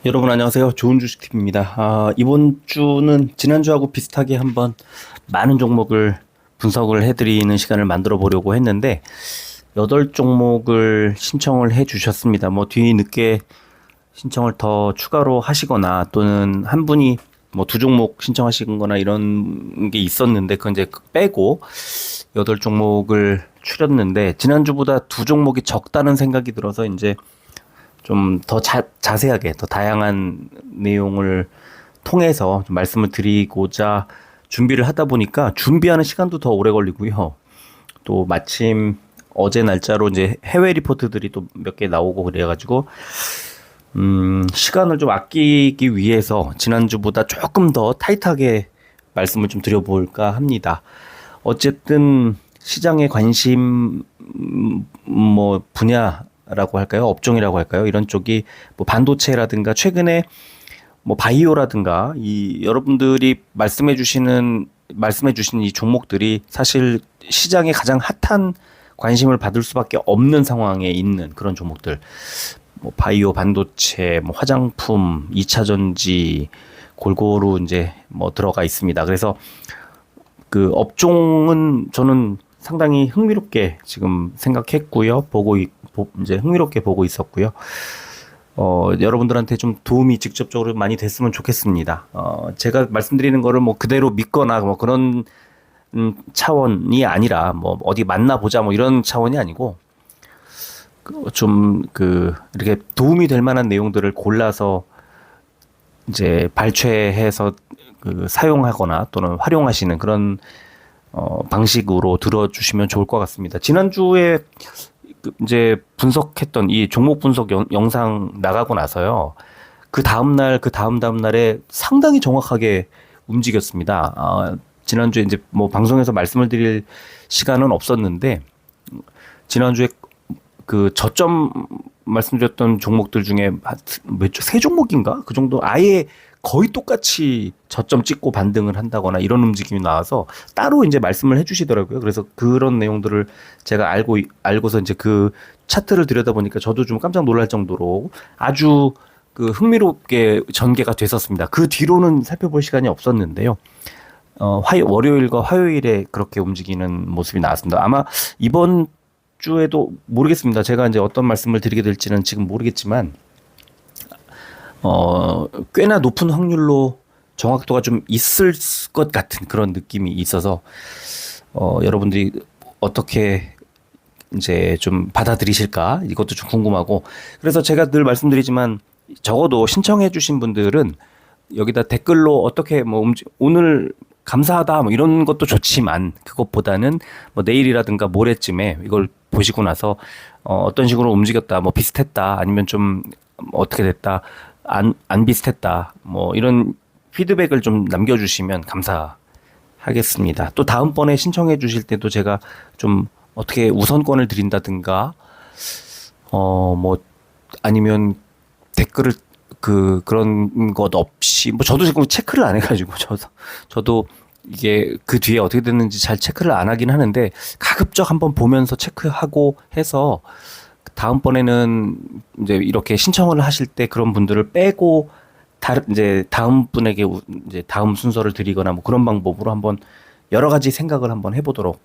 여러분 안녕하세요. 좋은 주식팁입니다. 이번 주는 지난주하고 비슷하게 한번 많은 종목을 분석을 해드리는 시간을 만들어 보려고 했는데 8종목을 신청을 해 주셨습니다. 뭐 뒤늦게 신청을 더 추가로 하시거나 또는 한 분이 뭐 2종목 신청하시거나 이런 게 있었는데 그건 이제 빼고 8종목을 추렸는데 지난주보다 2종목이 적다는 생각이 들어서 이제 좀 더 자세하게 더 다양한 내용을 통해서 좀 말씀을 드리고자 준비를 하다 보니까 준비하는 시간도 더 오래 걸리고요. 또 마침 어제 날짜로 이제 해외 리포트들이 또 몇 개 나오고 그래가지고 시간을 좀 아끼기 위해서 지난주보다 조금 더 타이트하게 말씀을 좀 드려볼까 합니다. 어쨌든 시장의 관심 뭐 분야라고 할까요? 업종이라고 할까요? 이런 쪽이 뭐 반도체라든가 최근에 뭐 바이오라든가 이 여러분들이 말씀해 주신 이 종목들이 사실 시장에 가장 핫한 관심을 받을 수밖에 없는 상황에 있는 그런 종목들. 뭐 바이오, 반도체, 뭐 화장품, 2차 전지 골고루 이제 뭐 들어가 있습니다. 그래서 그 업종은 저는 상당히 흥미롭게 지금 생각했고요. 이제 흥미롭게 보고 있었고요. 여러분들한테 좀 도움이 직접적으로 많이 됐으면 좋겠습니다. 제가 말씀드리는 거를 뭐 그대로 믿거나 뭐 그런 차원이 아니라 뭐 어디 만나보자 뭐 이런 차원이 아니고 좀 이렇게 도움이 될 만한 내용들을 골라서 이제 발췌해서 사용하거나 또는 활용하시는 그런 방식으로 들어주시면 좋을 것 같습니다. 지난주에 이제 분석했던 이 종목 분석 영상 나가고 나서요. 그 다음날, 그 다음날에 상당히 정확하게 움직였습니다. 지난주에 이제 뭐 방송에서 말씀을 드릴 시간은 없었는데, 지난주에 그 저점 말씀드렸던 종목들 중에 세 종목인가? 그 정도 아예 거의 똑같이 저점 찍고 반등을 한다거나 이런 움직임이 나와서 따로 이제 말씀을 해주시더라고요. 그래서 그런 내용들을 제가 알고서 이제 그 차트를 들여다보니까 저도 좀 깜짝 놀랄 정도로 아주 흥미롭게 전개가 됐었습니다. 그 뒤로는 살펴볼 시간이 없었는데요. 월요일과 화요일에 그렇게 움직이는 모습이 나왔습니다. 아마 이번 주에도 모르겠습니다. 제가 이제 어떤 말씀을 드리게 될지는 지금 모르겠지만, 꽤나 높은 확률로 정확도가 좀 있을 것 같은 그런 느낌이 있어서, 여러분들이 어떻게 이제 좀 받아들이실까? 이것도 좀 궁금하고. 그래서 제가 늘 말씀드리지만, 적어도 신청해주신 분들은 여기다 댓글로 어떻게 뭐 오늘 감사하다 뭐 이런 것도 좋지만 그것보다는 뭐 내일이라든가 모레쯤에 이걸 보시고 나서 어떤 식으로 움직였다 뭐 비슷했다 아니면 좀 어떻게 됐다 안 비슷했다 뭐 이런 피드백을 좀 남겨주시면 감사하겠습니다. 또 다음번에 신청해 주실 때도 제가 좀 어떻게 우선권을 드린다든가 뭐 아니면 댓글을 그런 것 없이 뭐 저도 지금 체크를 안 해가지고 저도 이게 그 뒤에 어떻게 됐는지 잘 체크를 안 하긴 하는데 가급적 한번 보면서 체크하고 해서 다음번에는 이제 이렇게 신청을 하실 때 그런 분들을 빼고 이제 다음 분에게 이제 다음 순서를 드리거나 뭐 그런 방법으로 한번 여러 가지 생각을 한번 해보도록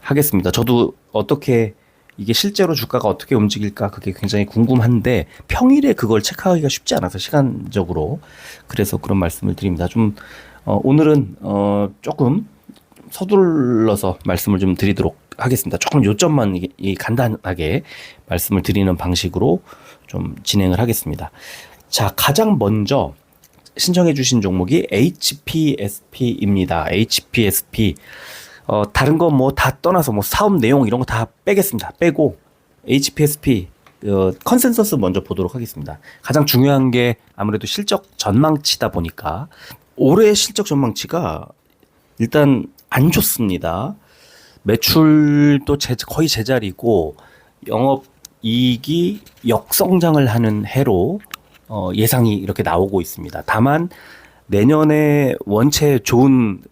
하겠습니다. 저도 어떻게 이게 실제로 주가가 어떻게 움직일까 그게 굉장히 궁금한데 평일에 그걸 체크하기가 쉽지 않아서 시간적으로 그래서 그런 말씀을 드립니다. 좀 오늘은 조금 서둘러서 말씀을 좀 드리도록 하겠습니다. 조금 요점만 간단하게 말씀을 드리는 방식으로 좀 진행을 하겠습니다. 자, 가장 먼저 신청해 주신 종목이 HPSP입니다. HPSP 다른 거 뭐 다 떠나서 뭐 사업 내용 이런 거 다 빼겠습니다. 빼고 HPSP 컨센서스 먼저 보도록 하겠습니다. 가장 중요한 게 아무래도 실적 전망치다 보니까 올해 실적 전망치가 일단 안 좋습니다. 매출도 거의 제자리고 영업 이익이 역성장을 하는 해로 예상이 이렇게 나오고 있습니다. 다만 내년에 원체 좋은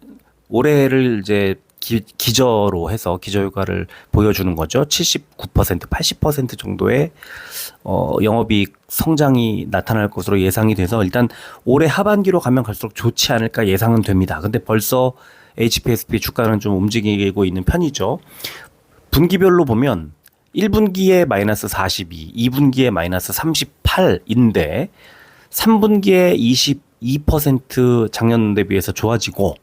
올해를 이제 기저로 해서 기저 효과를 보여주는 거죠. 79%, 80% 정도의 영업이익 성장이 나타날 것으로 예상이 돼서 일단 올해 하반기로 가면 갈수록 좋지 않을까 예상은 됩니다. 근데 벌써 HPSP 주가는 좀 움직이고 있는 편이죠. 분기별로 보면 1분기에 마이너스 42, 2분기에 마이너스 38인데 3분기에 22% 작년 대비해서 좋아지고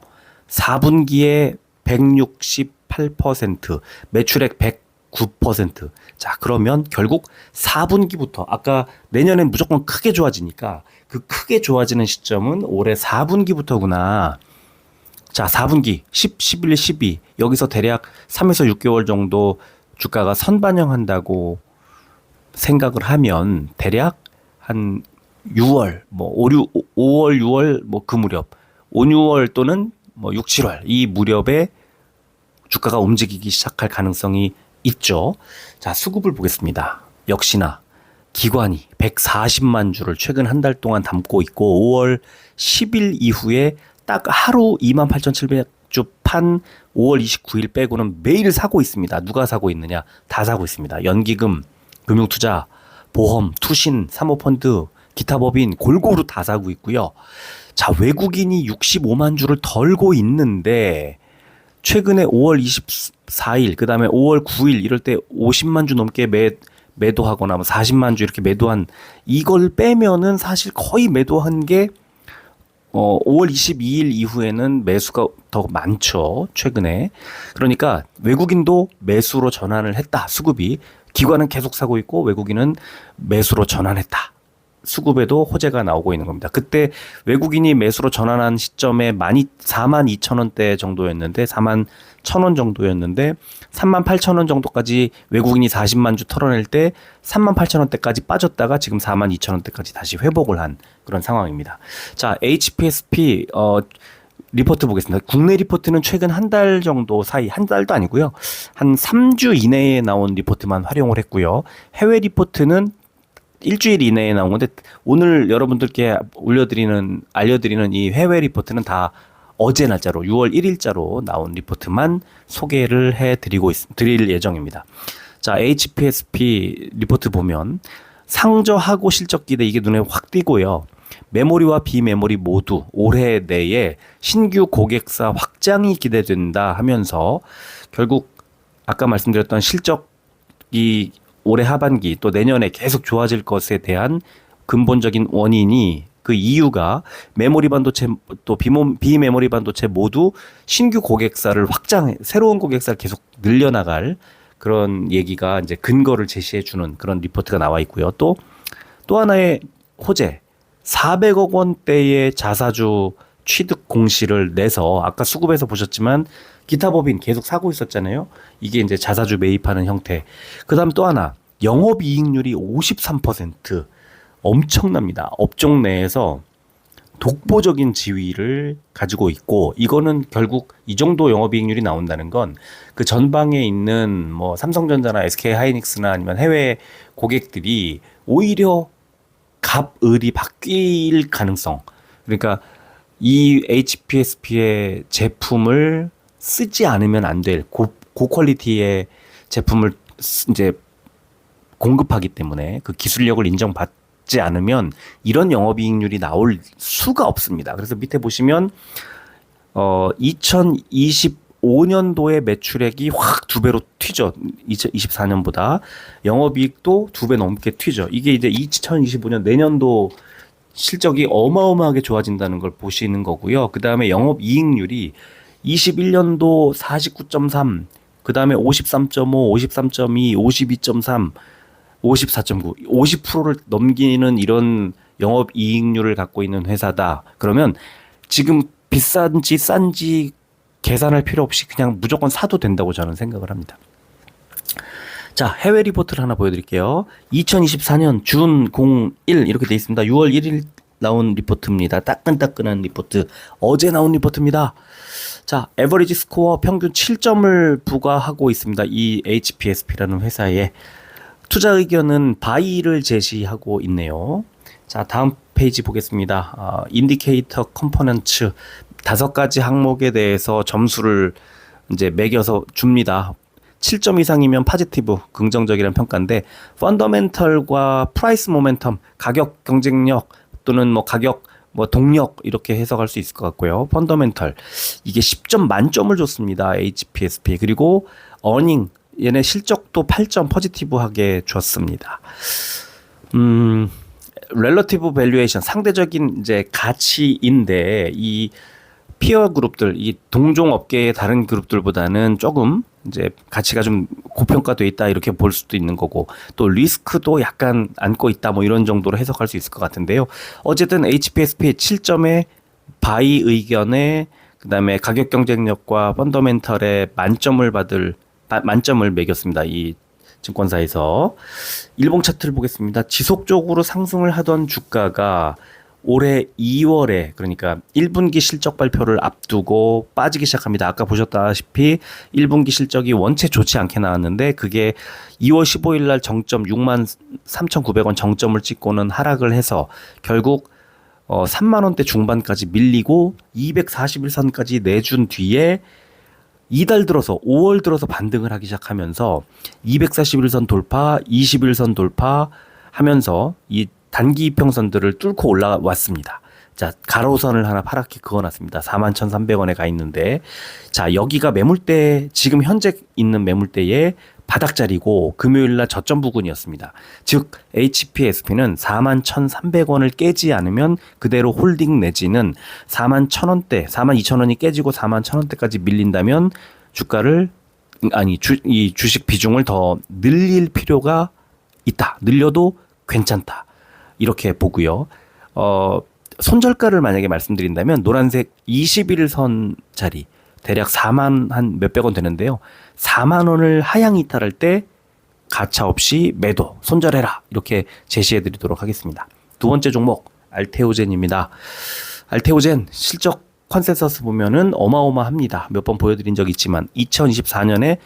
4분기에 168%, 매출액 109%. 자, 그러면 결국 4분기부터 아까 내년엔 무조건 크게 좋아지니까 그 크게 좋아지는 시점은 올해 4분기부터구나. 자, 4분기 10, 11, 12 여기서 대략 3에서 6개월 정도 주가가 선반영한다고 생각을 하면 대략 한 6월, 뭐 5월, 6월 뭐 그 무렵, 5, 6월 또는 뭐 6, 7월 이 무렵에 주가가 움직이기 시작할 가능성이 있죠. 자, 수급을 보겠습니다. 역시나 기관이 140만 주를 최근 한 달 동안 담고 있고 5월 10일 이후에 딱 하루 28,700주 판 5월 29일 빼고는 매일 사고 있습니다. 누가 사고 있느냐? 다 사고 있습니다. 연기금, 금융투자, 보험, 투신, 사모펀드, 기타 법인 골고루 다 사고 있고요. 자, 외국인이 65만 주를 덜고 있는데 최근에 5월 24일, 그 다음에 5월 9일 이럴 때 50만 주 넘게 매도하거나 뭐 40만 주 이렇게 매도한 이걸 빼면은 사실 거의 매도한 게 5월 22일 이후에는 매수가 더 많죠. 최근에. 그러니까 외국인도 매수로 전환을 했다. 수급이. 기관은 계속 사고 있고 외국인은 매수로 전환했다. 수급에도 호재가 나오고 있는 겁니다. 그때 외국인이 매수로 전환한 시점에 42,000원대 정도였는데 41,000원 정도였는데 38,000원 정도까지 외국인이 40만 주 털어낼 때 38,000원대까지 빠졌다가 지금 42,000원대까지 다시 회복을 한 그런 상황입니다. 자, HPSP 리포트 보겠습니다. 국내 리포트는 최근 한 달 정도 사이, 한 달도 아니고요. 한 3주 이내에 나온 리포트만 활용을 했고요. 해외 리포트는 일주일 이내에 나온 건데 오늘 여러분들께 알려드리는 이 해외 리포트는 다 어제 날짜로 6월 1일자로 나온 리포트만 소개를 드릴 예정입니다. 자, HPSP 리포트 보면 상저하고 실적 기대 이게 눈에 확 띄고요. 메모리와 비메모리 모두 올해 내에 신규 고객사 확장이 기대된다 하면서 결국 아까 말씀드렸던 실적이 올해 하반기 또 내년에 계속 좋아질 것에 대한 근본적인 원인이 그 이유가 메모리 반도체 또 비메모리 반도체 모두 신규 고객사를 새로운 고객사를 계속 늘려나갈 그런 얘기가 이제 근거를 제시해 주는 그런 리포트가 나와 있고요. 또 하나의 호재 400억 원대의 자사주 취득 공시를 내서 아까 수급에서 보셨지만 기타 법인 계속 사고 있었잖아요. 이게 이제 자사주 매입하는 형태. 그다음 또 하나 영업이익률이 53% 엄청납니다. 업종 내에서 독보적인 지위를 가지고 있고 이거는 결국 이 정도 영업이익률이 나온다는 건 그 전방에 있는 뭐 삼성전자나 SK하이닉스나 아니면 해외 고객들이 오히려 갑을이 바뀔 가능성. 그러니까 이 HPSP의 제품을 쓰지 않으면 안 될 고퀄리티의 제품을 이제 공급하기 때문에 그 기술력을 인정받지 않으면 이런 영업이익률이 나올 수가 없습니다. 그래서 밑에 보시면 2025년도에 매출액이 확 2배로 튀죠. 2024년보다 영업이익도 2배 넘게 튀죠. 이게 이제 2025년 내년도 실적이 어마어마하게 좋아진다는 걸 보시는 거고요. 그 다음에 영업이익률이 21년도 49.3, 그 다음에 53.5, 53.2, 52.3, 54.9, 50%를 넘기는 이런 영업이익률을 갖고 있는 회사다. 그러면 지금 비싼지 싼지 계산할 필요 없이 그냥 무조건 사도 된다고 저는 생각을 합니다. 자, 해외 리포트를 하나 보여드릴게요. 2024년 준 01 이렇게 돼 있습니다. 6월 1일 나온 리포트입니다. 따끈따끈한 리포트. 어제 나온 리포트입니다. 자, 에버리지 스코어 평균 7점을 부과하고 있습니다. 이 HPSP라는 회사에 투자 의견은 바이를 제시하고 있네요. 자, 다음 페이지 보겠습니다. 인디케이터 컴포넌츠 5가지 항목에 대해서 점수를 이제 매겨서 줍니다. 7점 이상이면 파지티브, 긍정적이라는 평가인데 펀더멘털과 프라이스 모멘텀, 가격 경쟁력 또는 뭐 가격 뭐 동력 이렇게 해석할 수 있을 것 같고요. 펀더멘털 이게 10점 만점을 줬습니다. HPSP. 그리고 어닝 얘네 실적도 8점 포지티브하게 줬습니다. 렐러티브 밸류에이션 상대적인 이제 가치인데 이 피어 그룹들, 이 동종 업계의 다른 그룹들보다는 조금 이제 가치가 좀 고평가돼 있다 이렇게 볼 수도 있는 거고 또 리스크도 약간 안고 있다 뭐 이런 정도로 해석할 수 있을 것 같은데요. 어쨌든 HPSP 7점의 바이 의견에 그다음에 가격 경쟁력과 펀더멘털에 만점을 매겼습니다. 이 증권사에서 일봉 차트를 보겠습니다. 지속적으로 상승을 하던 주가가 올해 2월에 그러니까 1분기 실적 발표를 앞두고 빠지기 시작합니다. 아까 보셨다시피 1분기 실적이 원체 좋지 않게 나왔는데 그게 2월 15일 날 정점 63,900원 정점을 찍고는 하락을 해서 결국 3만 원대 중반까지 밀리고 241선까지 내준 뒤에 이달 들어서 5월 들어서 반등을 하기 시작하면서 241선 돌파, 21선 돌파 하면서 이 단기 이평선들을 뚫고 올라왔습니다. 자, 가로선을 하나 파랗게 그어놨습니다. 41,300원에 가 있는데 자, 여기가 매물대 지금 현재 있는 매물대의 바닥자리고 금요일날 저점 부근이었습니다. 즉 HPSP는 41,300원을 깨지 않으면 그대로 홀딩 내지는 41,000원대, 42,000원이 깨지고 41,000원대까지 밀린다면 주가를 이 주식 비중을 더 늘릴 필요가 있다. 늘려도 괜찮다. 이렇게 보고요. 손절가를 만약에 말씀드린다면 노란색 21선 자리 대략 4만 한 몇백 원 되는데요. 4만 원을 하향 이탈할 때 가차 없이 매도, 손절해라 이렇게 제시해 드리도록 하겠습니다. 두 번째 종목 알테오젠입니다. 알테오젠 실적 컨센서스 보면은 어마어마합니다. 몇 번 보여드린 적 있지만 2024년에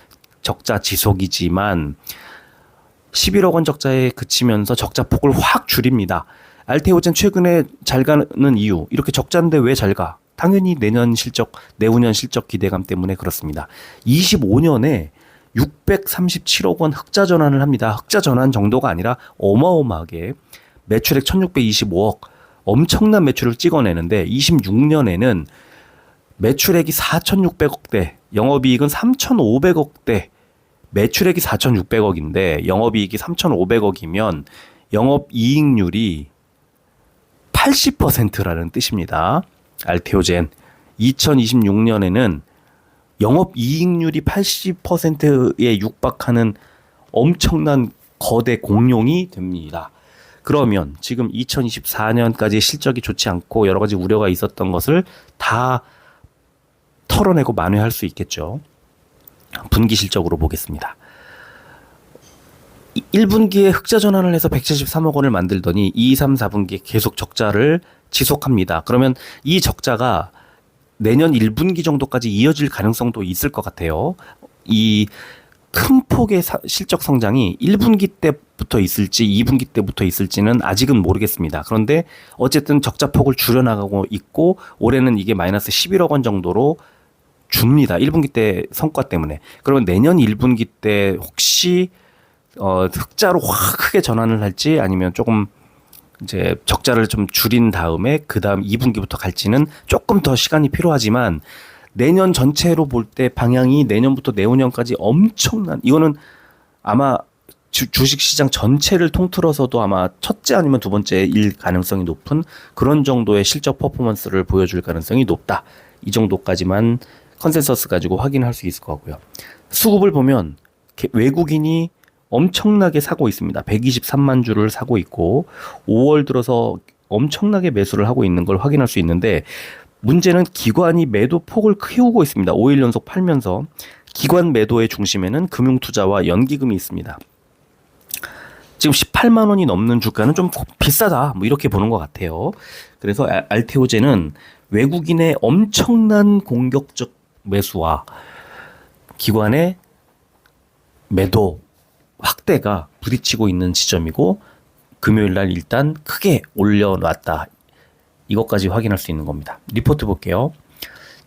적자 지속이지만 11억 원 적자에 그치면서 적자 폭을 확 줄입니다. 알테오젠 최근에 잘 가는 이유 이렇게 적자인데 왜 잘 가? 당연히 내년 실적, 내후년 실적 기대감 때문에 그렇습니다. 25년에 637억 원 흑자 전환을 합니다. 흑자 전환 정도가 아니라 어마어마하게 매출액 1625억 엄청난 매출을 찍어내는데 26년에는 매출액이 4600억대, 영업이익은 3500억대, 매출액이 4600억인데 영업이익이 3500억이면 영업이익률이 80%라는 뜻입니다. 알테오젠 2026년에는 영업이익률이 80%에 육박하는 엄청난 거대 공룡이 됩니다. 그러면 지금 2024년까지 실적이 좋지 않고 여러 가지 우려가 있었던 것을 다 털어내고 만회할 수 있겠죠. 분기 실적으로 보겠습니다. 1분기에 흑자 전환을 해서 173억 원을 만들더니 2, 3, 4분기에 계속 적자를 지속합니다. 그러면 이 적자가 내년 1분기 정도까지 이어질 가능성도 있을 것 같아요. 이 큰 폭의 실적 성장이 1분기 때부터 있을지 2분기 때부터 있을지는 아직은 모르겠습니다. 그런데 어쨌든 적자 폭을 줄여나가고 있고 올해는 이게 마이너스 11억 원 정도로 줍니다. 1분기 때 성과 때문에. 그러면 내년 1분기 때 혹시 흑자로 확 크게 전환을 할지 아니면 조금 이제 적자를 좀 줄인 다음에 그 다음 2분기부터 갈지는 조금 더 시간이 필요하지만 내년 전체로 볼 때 방향이 내년부터 내후년까지 엄청난 이거는 아마 주식시장 전체를 통틀어서도 아마 첫째 아니면 두 번째일 가능성이 높은 그런 정도의 실적 퍼포먼스를 보여줄 가능성이 높다. 이 정도까지만 컨센서스 가지고 확인할 수 있을 것 같고요. 수급을 보면 외국인이 엄청나게 사고 있습니다. 123만 주를 사고 있고 5월 들어서 엄청나게 매수를 하고 있는 걸 확인할 수 있는데 문제는 기관이 매도 폭을 키우고 있습니다. 5일 연속 팔면서 기관 매도의 중심에는 금융투자와 연기금이 있습니다. 지금 18만 원이 넘는 주가는 좀 비싸다 뭐 이렇게 보는 것 같아요. 그래서 알테오젠은 외국인의 엄청난 공격적 매수와 기관의 매도 확대가 부딪히고 있는 지점이고 금요일 날 일단 크게 올려놨다. 이것까지 확인할 수 있는 겁니다. 리포트 볼게요.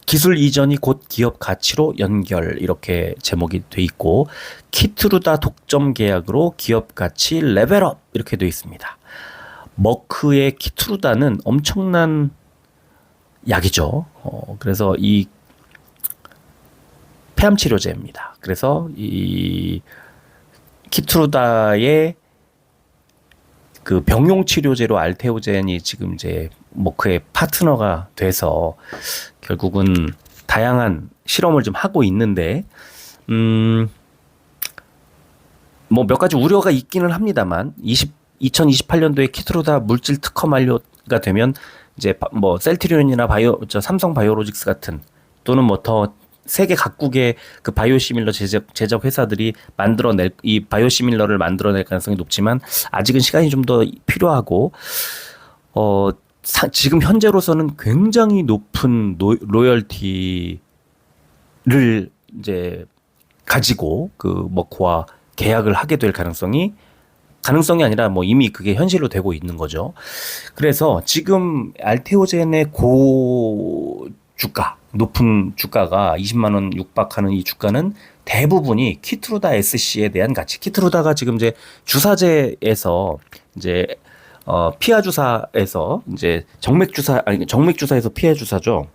기술 이전이 곧 기업 가치로 연결 이렇게 제목이 돼 있고 키트루다 독점 계약으로 기업 가치 레벨업 이렇게 돼 있습니다. 머크의 키트루다는 엄청난 약이죠. 그래서 이 폐암 치료제입니다. 그래서 이 키트루다의 그 병용 치료제로 알테오젠이 지금 이제 머크의 파트너가 돼서 결국은 다양한 실험을 좀 하고 있는데 뭐 몇 가지 우려가 있기는 합니다만 2028년도에 키트루다 물질 특허 만료가 되면 이제 뭐 셀트리온이나 삼성 바이오로직스 같은 또는 뭐 더 세계 각국의 그 바이오시밀러 제작 회사들이 만들어낼 이 바이오시밀러를 만들어낼 가능성이 높지만 아직은 시간이 좀 더 필요하고 지금 현재로서는 굉장히 높은 로열티를 이제 가지고 그 머크와 계약을 하게 될 가능성이 아니라 뭐 이미 그게 현실로 되고 있는 거죠. 그래서 지금 알테오젠의 높은 주가가 20만 원 육박하는 이 주가는 대부분이 키트루다 SC에 대한 가치. 키트루다가 지금 이제 주사제에서 이제 피하 주사에서 이제 정맥 주사에서 피하 주사죠.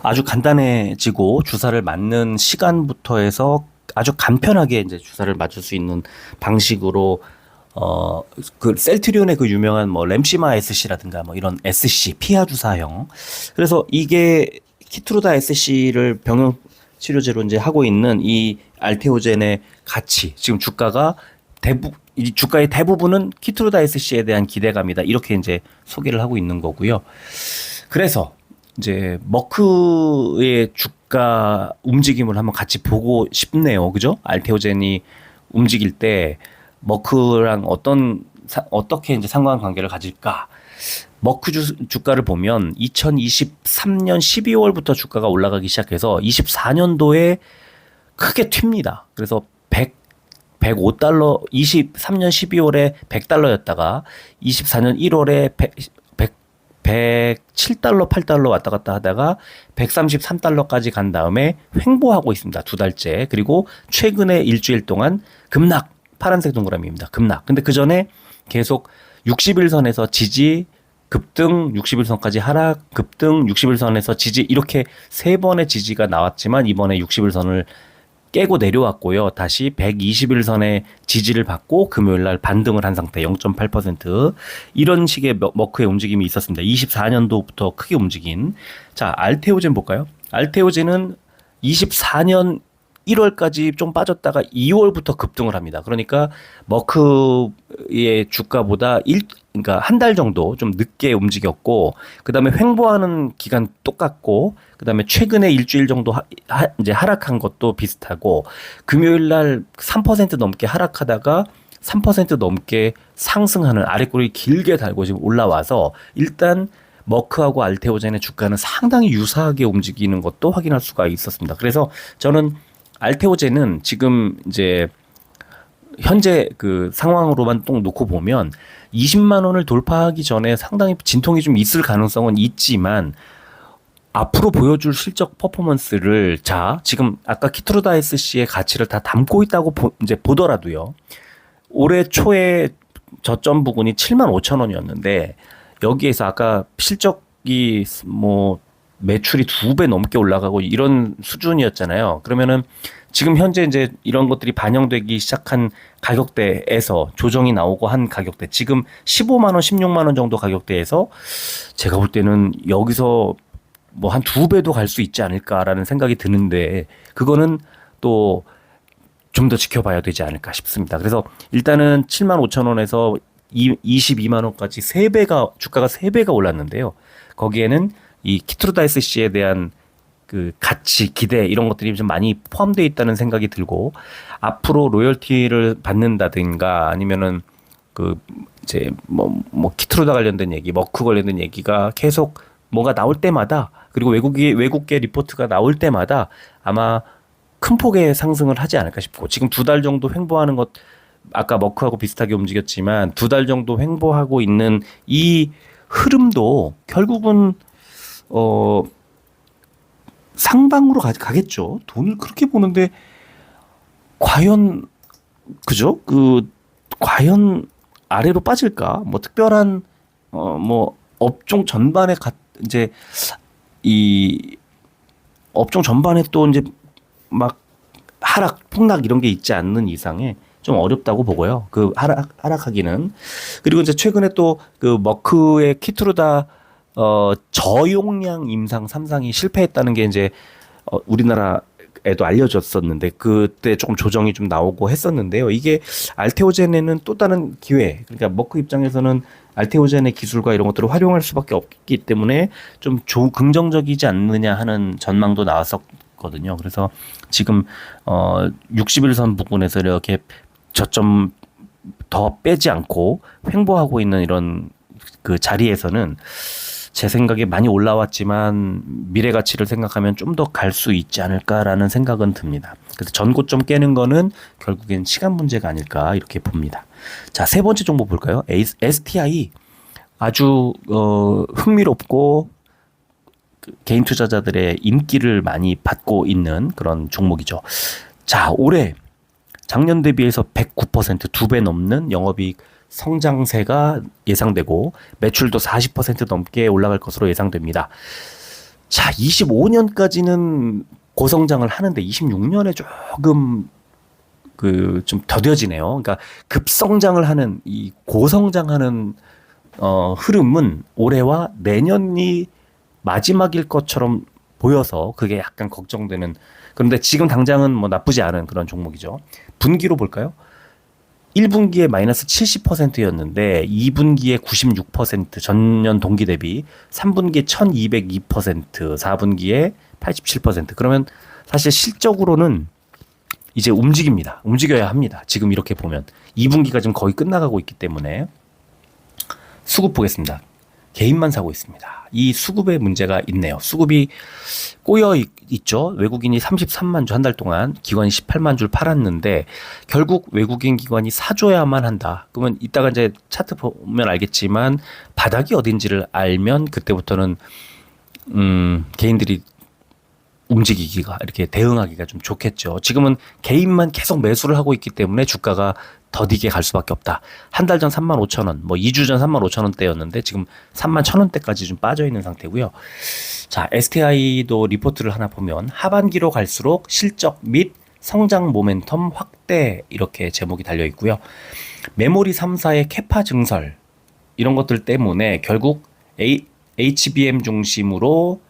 아주 간단해지고 주사를 맞는 시간부터 해서 아주 간편하게 이제 주사를 맞을 수 있는 방식으로 그 셀트리온의 그 유명한 뭐 램시마 SC라든가 뭐 이런 SC 피하 주사형. 그래서 이게 키트루다 SC를 병용 치료제로 이제 하고 있는 이 알테오젠의 가치. 지금 이 주가의 대부분은 키트루다 SC에 대한 기대감이다. 이렇게 이제 소개를 하고 있는 거고요. 그래서 이제 머크의 주가 움직임을 한번 같이 보고 싶네요. 그죠? 알테오젠이 움직일 때 머크랑 어떻게 이제 상관관계를 가질까? 머크 주가를 보면 2023년 12월부터 주가가 올라가기 시작해서 24년도에 크게 튑니다. 그래서 105달러, 23년 12월에 100달러였다가 24년 1월에 107달러, 8달러 왔다 갔다 하다가 133달러까지 간 다음에 횡보하고 있습니다. 2달째. 그리고 최근에 일주일 동안 급락, 파란색 동그라미입니다. 급락. 근데 그 전에 계속 60일선에서 지지, 급등, 60일선까지 하락, 급등, 60일선에서 지지 이렇게 세 번의 지지가 나왔지만 이번에 60일선을 깨고 내려왔고요. 다시 120일선의 지지를 받고 금요일날 반등을 한 상태 0.8% 이런 식의 머크의 움직임이 있었습니다. 24년도부터 크게 움직인. 자, 알테오젠 볼까요? 알테오젠은 24년 1월까지 좀 빠졌다가 2월부터 급등을 합니다. 그러니까 머크의 주가보다 그러니까 한 달 정도 좀 늦게 움직였고, 그 다음에 횡보하는 기간 똑같고, 그 다음에 최근에 일주일 정도 이제 하락한 것도 비슷하고, 금요일 날 3% 넘게 하락하다가 3% 넘게 상승하는 아랫꼬리 길게 달고 지금 올라와서 일단 머크하고 알테오젠의 주가는 상당히 유사하게 움직이는 것도 확인할 수가 있었습니다. 그래서 저는 알테오젠은 지금 이제 현재 그 상황으로만 또 놓고 보면 20만 원을 돌파하기 전에 상당히 진통이 좀 있을 가능성은 있지만 앞으로 보여줄 실적 퍼포먼스를 지금 아까 키트루다 SC의 가치를 다 담고 있다고 이제 보더라도요. 올해 초에 저점 부근이 7만 5천 원이었는데 여기에서 아까 실적이 뭐 매출이 2배 넘게 올라가고 이런 수준이었잖아요. 그러면은 지금 현재 이제 이런 것들이 반영되기 시작한 가격대에서 조정이 나오고 한 가격대, 지금 15만 원, 16만 원 정도 가격대에서 제가 볼 때는 여기서 뭐 한 2배도 갈 수 있지 않을까라는 생각이 드는데 그거는 또 좀 더 지켜봐야 되지 않을까 싶습니다. 그래서 일단은 7만 5천 원에서 22만 원까지 주가가 3배가 올랐는데요. 거기에는 이 키트루다 SC에 대한 그 가치, 기대 이런 것들이 좀 많이 포함되어 있다는 생각이 들고 앞으로 로열티를 받는다든가 아니면은 그 이제 뭐 키트루다 관련된 얘기, 머크 관련된 얘기가 계속 뭐가 나올 때마다 그리고 외국계 리포트가 나올 때마다 아마 큰 폭의 상승을 하지 않을까 싶고 지금 2달 정도 횡보하는 것 아까 머크하고 비슷하게 움직였지만 2달 정도 횡보하고 있는 이 흐름도 결국은 상방으로 가겠죠. 돈을 그렇게 보는데 과연 그죠? 과연 아래로 빠질까? 뭐 특별한 뭐 업종 전반에 이제 이 업종 전반에 또 이제 막 하락, 폭락 이런 게 있지 않는 이상에 좀 어렵다고 보고요. 그 하락하기는. 그리고 이제 최근에 또 그 머크의 키트루다 저용량 임상 3상이 실패했다는 게 이제 우리나라에도 알려졌었는데 그때 조금 조정이 좀 나오고 했었는데요. 이게 알테오젠에는 또 다른 기회. 그러니까 머크 입장에서는 알테오젠의 기술과 이런 것들을 활용할 수밖에 없기 때문에 좀 긍정적이지 않느냐 하는 전망도 나왔었거든요. 그래서 지금 60일선 부분에서 이렇게 저점 더 빼지 않고 횡보하고 있는 이런 그 자리에서는 제 생각에 많이 올라왔지만 미래 가치를 생각하면 좀 더 갈 수 있지 않을까라는 생각은 듭니다. 그래서 전고점 깨는 거는 결국엔 시간 문제가 아닐까 이렇게 봅니다. 자, 세 번째 정보 볼까요? STI 아주 흥미롭고 개인 투자자들의 인기를 많이 받고 있는 그런 종목이죠. 자, 올해 작년 대비해서 109% 2배 넘는 영업이익 성장세가 예상되고 매출도 40% 넘게 올라갈 것으로 예상됩니다. 자, 25년까지는 고성장을 하는데 26년에 조금 좀 더뎌지네요. 그러니까 급성장을 하는 이 고성장하는 흐름은 올해와 내년이 마지막일 것처럼 보여서 그게 약간 걱정되는. 그런데 지금 당장은 뭐 나쁘지 않은 그런 종목이죠. 분기로 볼까요? 1분기에 마이너스 70%였는데 2분기에 96%, 전년 동기 대비 3분기에 1202%, 4분기에 87%. 그러면 사실 실적으로는 이제 움직입니다. 움직여야 합니다. 지금 이렇게 보면 2분기가 지금 거의 끝나가고 있기 때문에. 수급 보겠습니다. 개인만 사고 있습니다. 이 수급에 문제가 있네요. 수급이 꼬여 있죠. 외국인이 33만 주 한 달 동안 기관이 18만 주를 팔았는데 결국 외국인 기관이 사줘야만 한다. 그러면 이따가 이제 차트 보면 알겠지만 바닥이 어딘지를 알면 그때부터는 개인들이 움직이기가 이렇게 대응하기가 좀 좋겠죠. 지금은 개인만 계속 매수를 하고 있기 때문에 주가가 더디게 갈 수밖에 없다. 한 달 전 35,000원, 뭐 2주 전 35,000원대였는데 지금 31,000원대까지 좀 빠져 있는 상태고요. 자, STI도 리포트를 하나 보면 하반기로 갈수록 실적 및 성장 모멘텀 확대 이렇게 제목이 달려 있고요. 메모리 3사의 캐파 증설 이런 것들 때문에 결국 HBM 중심으로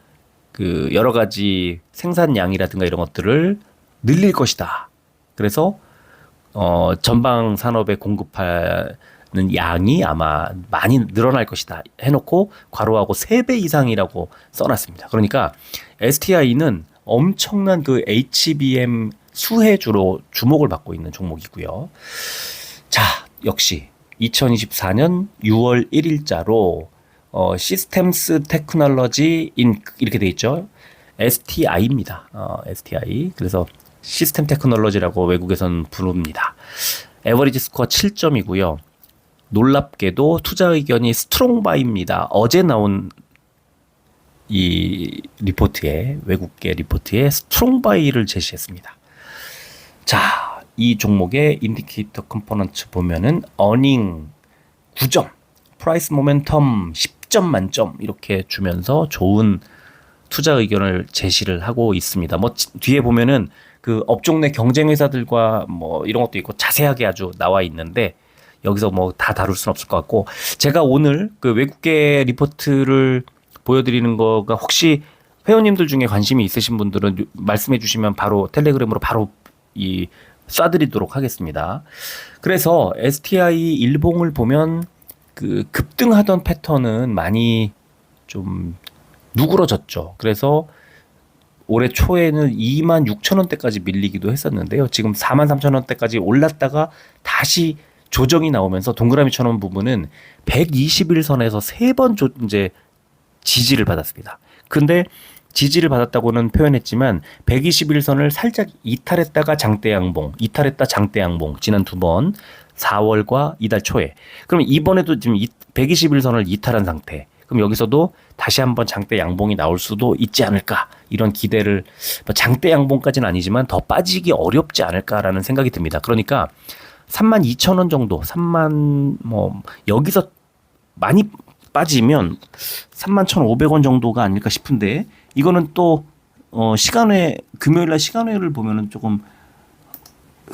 그 여러 가지 생산량이라든가 이런 것들을 늘릴 것이다. 그래서 전방 산업에 공급하는 양이 아마 많이 늘어날 것이다 해놓고 괄호하고 3배 이상이라고 써놨습니다. 그러니까 STI는 엄청난 그 HBM 수혜주로 주목을 받고 있는 종목이고요. 자, 역시 2024년 6월 1일자로 시스템스 테크놀로지 이렇게 돼 있죠. STI입니다. STI. 그래서 시스템 테크놀로지라고 외국에선 부릅니다. 에버리지 스코어 7점이고요. 놀랍게도 투자 의견이 스트롱바이입니다. 어제 나온 이 리포트에 외국계 리포트에 스트롱바이를 제시했습니다. 자, 이 종목의 인디케이터 컴포넌트 보면은 어닝 9점, 프라이스 모멘텀 10점 만점 이렇게 주면서 좋은 투자 의견을 제시를 하고 있습니다. 뭐 뒤에 보면은 그 업종 내 경쟁 회사들과 뭐 이런 것도 있고 자세하게 아주 나와 있는데 여기서 뭐 다 다룰 수는 없을 것 같고 제가 오늘 그 외국계 리포트를 보여드리는 거가 혹시 회원님들 중에 관심이 있으신 분들은 말씀해 주시면 바로 텔레그램으로 바로 쏴드리도록 하겠습니다. 그래서 STI 일봉을 보면 그 급등하던 패턴은 많이 좀 누그러졌죠. 그래서 올해 초에는 26,000원대까지 밀리기도 했었는데요. 지금 43,000원대까지 올랐다가 다시 조정이 나오면서 동그라미처럼 부분은 121선에서 3번 이제 지지를 받았습니다. 근데 지지를 받았다고는 표현했지만 121선을 살짝 이탈했다가 장대 양봉, 이탈했다 장대 양봉 지난 2번 4월과 이달 초에. 그럼 이번에도 지금 121선을 이탈한 상태. 그럼 여기서도 다시 한번 장대 양봉이 나올 수도 있지 않을까 이런 기대를 뭐 장대 양봉까지는 아니지만 더 빠지기 어렵지 않을까라는 생각이 듭니다. 그러니까 32,000원 정도, 3만 뭐 여기서 많이 빠지면 31,500원 정도가 아닐까 싶은데 이거는 또 시간외 금요일 날 시간외를 보면은 조금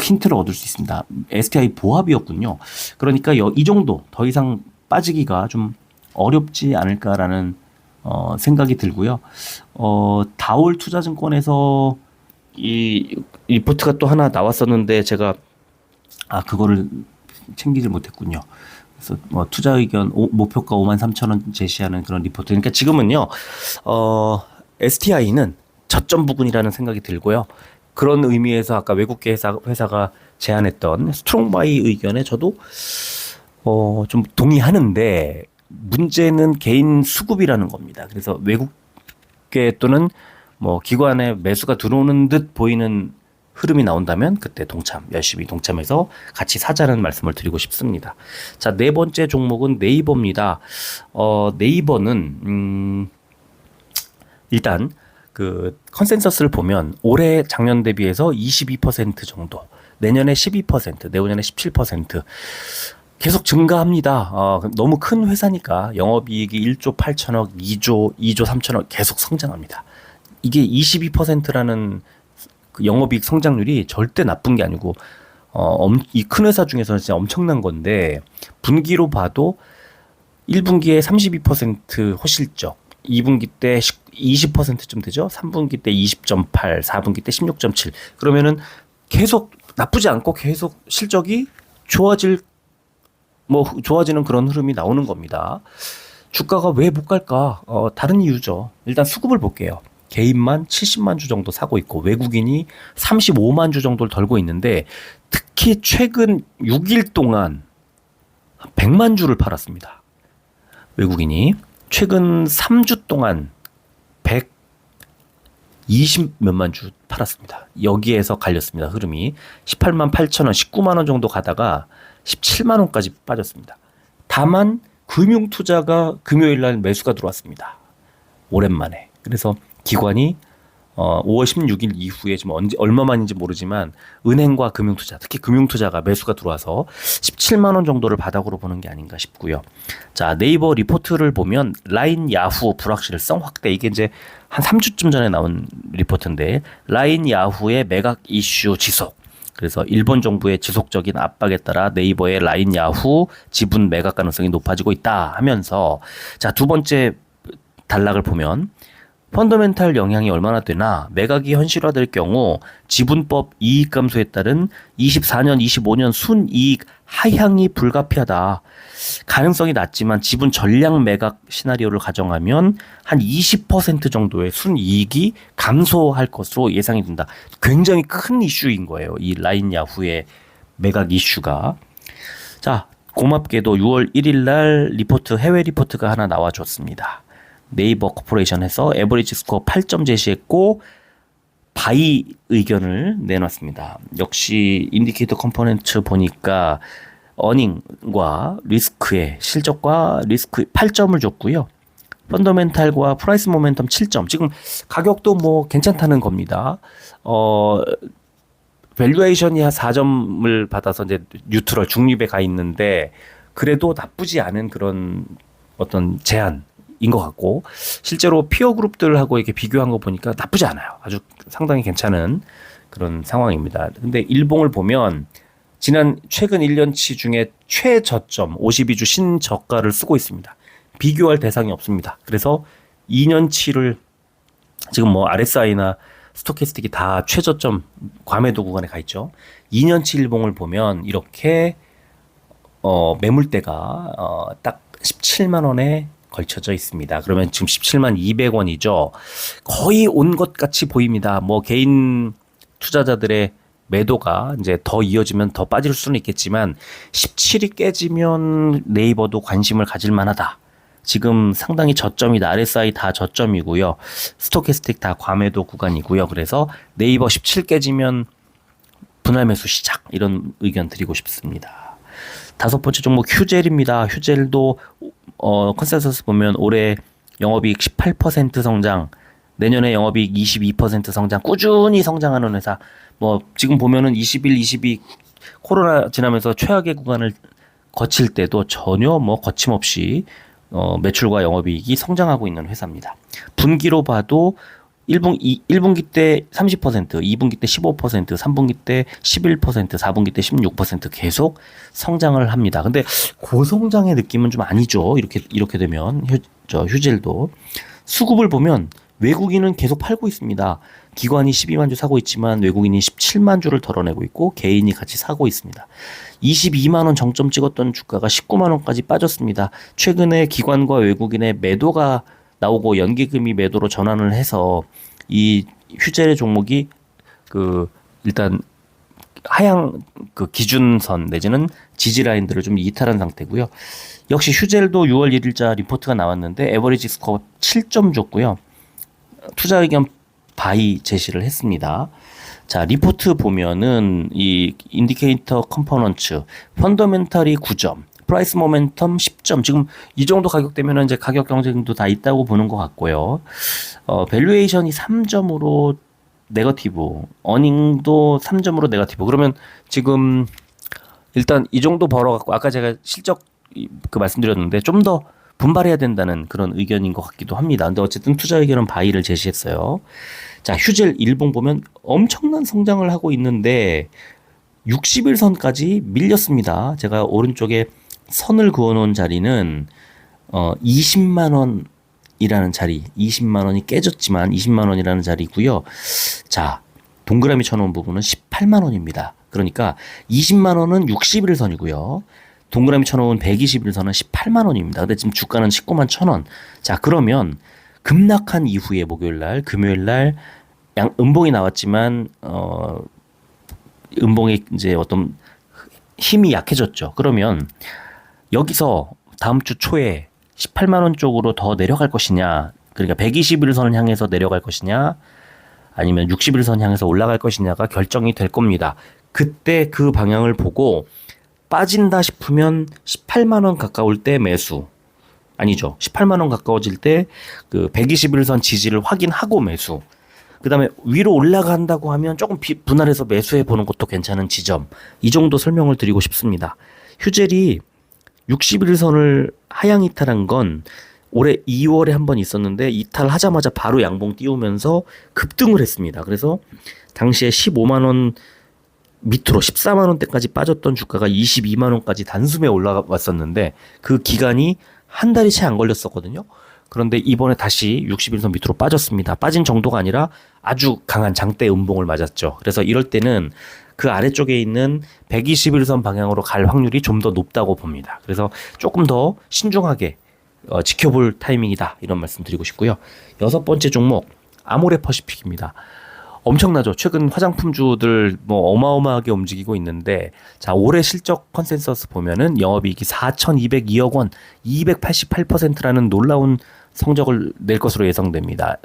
힌트를 얻을 수 있습니다. STI 보합이었군요. 그러니까 이 정도 더 이상 빠지기가 좀 어렵지 않을까라는 생각이 들고요. 다올 투자증권에서 이 리포트가 또 하나 나왔었는데 제가 그거를 챙기질 못했군요. 그래서 뭐 투자 의견 목표가 53,000원 제시하는 그런 리포트. 그러니까 지금은요, STI는 저점 부근이라는 생각이 들고요. 그런 의미에서 아까 외국계 회사가 제안했던 스트롱 바이 의견에 저도 좀 동의하는데 문제는 개인 수급이라는 겁니다. 그래서 외국계 또는 뭐 기관의 매수가 들어오는 듯 보이는 흐름이 나온다면 그때 열심히 동참해서 같이 사자는 말씀을 드리고 싶습니다. 자, 네 번째 종목은 네이버입니다. 네이버는 일단 그 컨센서스를 보면 올해 작년 대비해서 22% 정도, 내년에 12%, 내후년에 17% 계속 증가합니다. 너무 큰 회사니까 영업이익이 1조 8천억, 2조 3천억 계속 성장합니다. 이게 22%라는 그 영업이익 성장률이 절대 나쁜 게 아니고 이 큰 회사 중에서는 진짜 엄청난 건데 분기로 봐도 1분기에 32% 호실적, 2분기 때 20%쯤 되죠. 3분기 때 20.8, 4분기 때 16.7. 그러면은 계속 나쁘지 않고 계속 실적이 좋아지는 그런 흐름이 나오는 겁니다. 주가가 왜 못 갈까? 다른 이유죠. 일단 수급을 볼게요. 개인만 70만 주 정도 사고 있고 외국인이 35만 주 정도를 덜고 있는데 특히 최근 6일 동안 100만 주를 팔았습니다. 외국인이 최근 3주 동안 120 몇만 주 팔았습니다. 여기에서 갈렸습니다. 흐름이 18만 8천 원, 19만 원 정도 가다가 17만 원까지 빠졌습니다. 다만 금융투자가 금요일 날 매수가 들어왔습니다. 오랜만에. 그래서 기관이 5월 16일 이후에 지금 얼마만인지 모르지만 은행과 금융투자, 특히 금융투자가 매수가 들어와서 17만 원 정도를 바닥으로 보는 게 아닌가 싶고요. 자, 네이버 리포트를 보면 라인 야후 불확실성 확대, 이게 이제 한 3주쯤 전에 나온 리포트인데 라인 야후의 매각 이슈 지속. 그래서 일본 정부의 지속적인 압박에 따라 네이버의 라인 야후 지분 매각 가능성이 높아지고 있다 하면서, 자, 두 번째 단락을 보면 펀더멘탈 영향이 얼마나 되나, 매각이 현실화될 경우 지분법 이익 감소에 따른 24년, 25년 순이익 하향이 불가피하다. 가능성이 낮지만 지분 전량 매각 시나리오를 가정하면 한 20% 정도의 순이익이 감소할 것으로 예상이 된다. 굉장히 큰 이슈인 거예요. 이 라인 야후의 매각 이슈가. 자, 고맙게도 6월 1일 날 리포트, 해외 리포트가 하나 나와줬습니다. 네이버 코퍼레이션에서 에버리지 스코어 8점 제시했고 바이 의견을 내놨습니다. 역시 인디케이터 컴포넌트 보니까 어닝과 리스크의 실적과 리스크 8점을 줬고요. 펀더멘탈과 프라이스 모멘텀 7점. 지금 가격도 뭐 괜찮다는 겁니다. 밸류에이션이 한 4점을 받아서 이제 뉴트럴 중립에 가 있는데 그래도 나쁘지 않은 그런 어떤 제한 인 것 같고, 실제로 피어 그룹들하고 이렇게 비교한 거 보니까 나쁘지 않아요. 아주 상당히 괜찮은 그런 상황입니다. 근데 일봉을 보면 최근 1년치 중에 최저점 52주 신저가를 쓰고 있습니다. 비교할 대상이 없습니다. 그래서 2년치를 지금 뭐 RSI나 스토캐스틱이 다 최저점 과매도 구간에 가 있죠. 2년치 일봉을 보면 이렇게 매물대가 딱 17만 원에 걸쳐져 있습니다. 그러면 지금 17만 200원이죠. 거의 온 것 같이 보입니다. 뭐 개인 투자자들의 매도가 이제 더 이어지면 더 빠질 수는 있겠지만 17이 깨지면 네이버도 관심을 가질 만하다. 지금 상당히 저점이다. RSI 다 저점이고요. 스토캐스틱 다 과매도 구간이고요. 그래서 네이버 17 깨지면 분할 매수 시작, 이런 의견 드리고 싶습니다. 다섯 번째 종목 휴젤입니다. 휴젤도 컨센서스 보면 올해 영업이익 18% 성장, 내년에 영업이익 22% 성장, 꾸준히 성장하는 회사. 뭐 지금 보면은 21, 22 코로나 지나면서 최악의 구간을 거칠 때도 전혀 뭐 거침없이 매출과 영업이익이 성장하고 있는 회사입니다. 분기로 봐도 1분기 때 30%, 2분기 때 15%, 3분기 때 11%, 4분기 때 16% 계속 성장을 합니다. 근데 고성장의 느낌은 좀 아니죠. 이렇게 되면 휴젤도 수급을 보면 외국인은 계속 팔고 있습니다. 기관이 12만 주 사고 있지만 외국인이 17만 주를 덜어내고 있고 개인이 같이 사고 있습니다. 22만 원 정점 찍었던 주가가 19만 원까지 빠졌습니다. 최근에 기관과 외국인의 매도가 나오고 연기금이 매도로 전환을 해서 이 휴젤의 종목이 일단 하향 기준선 내지는 지지 라인들을 좀 이탈한 상태고요. 역시 휴젤도 6월 1일자 리포트가 나왔는데 에버리지 스코어 7점 줬고요. 투자 의견 바이 제시를 했습니다. 자, 리포트 보면은 이 인디케이터 컴포넌츠 펀더멘탈이 9점, 프라이스 모멘텀 10점. 지금 이 정도 가격대면은 이제 가격 경쟁도 다 있다고 보는 것 같고요. 밸류에이션이 3점으로 네거티브, 어닝도 3점으로 네거티브. 그러면 지금 일단 이 정도 벌어갖고 아까 제가 실적 말씀드렸는데 좀 더 분발해야 된다는 그런 의견인 것 같기도 합니다. 근데 어쨌든 투자 의견은 바이를 제시했어요. 자, 휴젤 일봉 보면 엄청난 성장을 하고 있는데 60일선까지 밀렸습니다. 제가 오른쪽에 선을 그어놓은 자리는 20만 원이라는 자리, 20만 원이 깨졌지만 20만 원이라는 자리고요. 자, 동그라미 쳐놓은 부분은 18만 원입니다. 그러니까 20만 원은 60일선이고요. 동그라미 쳐놓은 121선은 18만 원입니다. 근데 지금 주가는 19만 1,000원. 자, 그러면 급락한 이후에 목요일날, 금요일날 음봉이 나왔지만 음봉이 이제 어떤 힘이 약해졌죠. 그러면 여기서 다음 주 초에 18만 원 쪽으로 더 내려갈 것이냐, 그러니까 121선을 향해서 내려갈 것이냐, 아니면 60일선 향해서 올라갈 것이냐가 결정이 될 겁니다. 그때 그 방향을 보고 빠진다 싶으면 18만 원 가까울 때 매수. 아니죠. 18만 원 가까워질 때 그 121선 지지를 확인하고 매수. 그다음에 위로 올라간다고 하면 조금 분할해서 매수해 보는 것도 괜찮은 지점. 이 정도 설명을 드리고 싶습니다. 휴젤이 61선을 하향 이탈한 건 올해 2월에 한 번 있었는데 이탈하자마자 바로 양봉 띄우면서 급등을 했습니다. 그래서 당시에 15만 원 밑으로 14만 원대까지 빠졌던 주가가 22만 원까지 단숨에 올라왔었는데 그 기간이 한 달이 채 안 걸렸었거든요. 그런데 이번에 다시 61선 밑으로 빠졌습니다. 빠진 정도가 아니라 아주 강한 장대 음봉을 맞았죠. 그래서 이럴 때는 그 아래쪽에 있는 121선 방향으로 갈 확률이 좀 더 높다고 봅니다. 그래서 조금 더 신중하게 지켜볼 타이밍이다, 이런 말씀 드리고 싶고요. 6번째 종목 아모레퍼시픽입니다. 엄청나죠. 최근 화장품주들 뭐 어마어마하게 움직이고 있는데, 자, 올해 실적 컨센서스 보면은 영업이익이 4,202억 원, 288%라는 놀라운 성적을 낼 것으로 예상됩니다.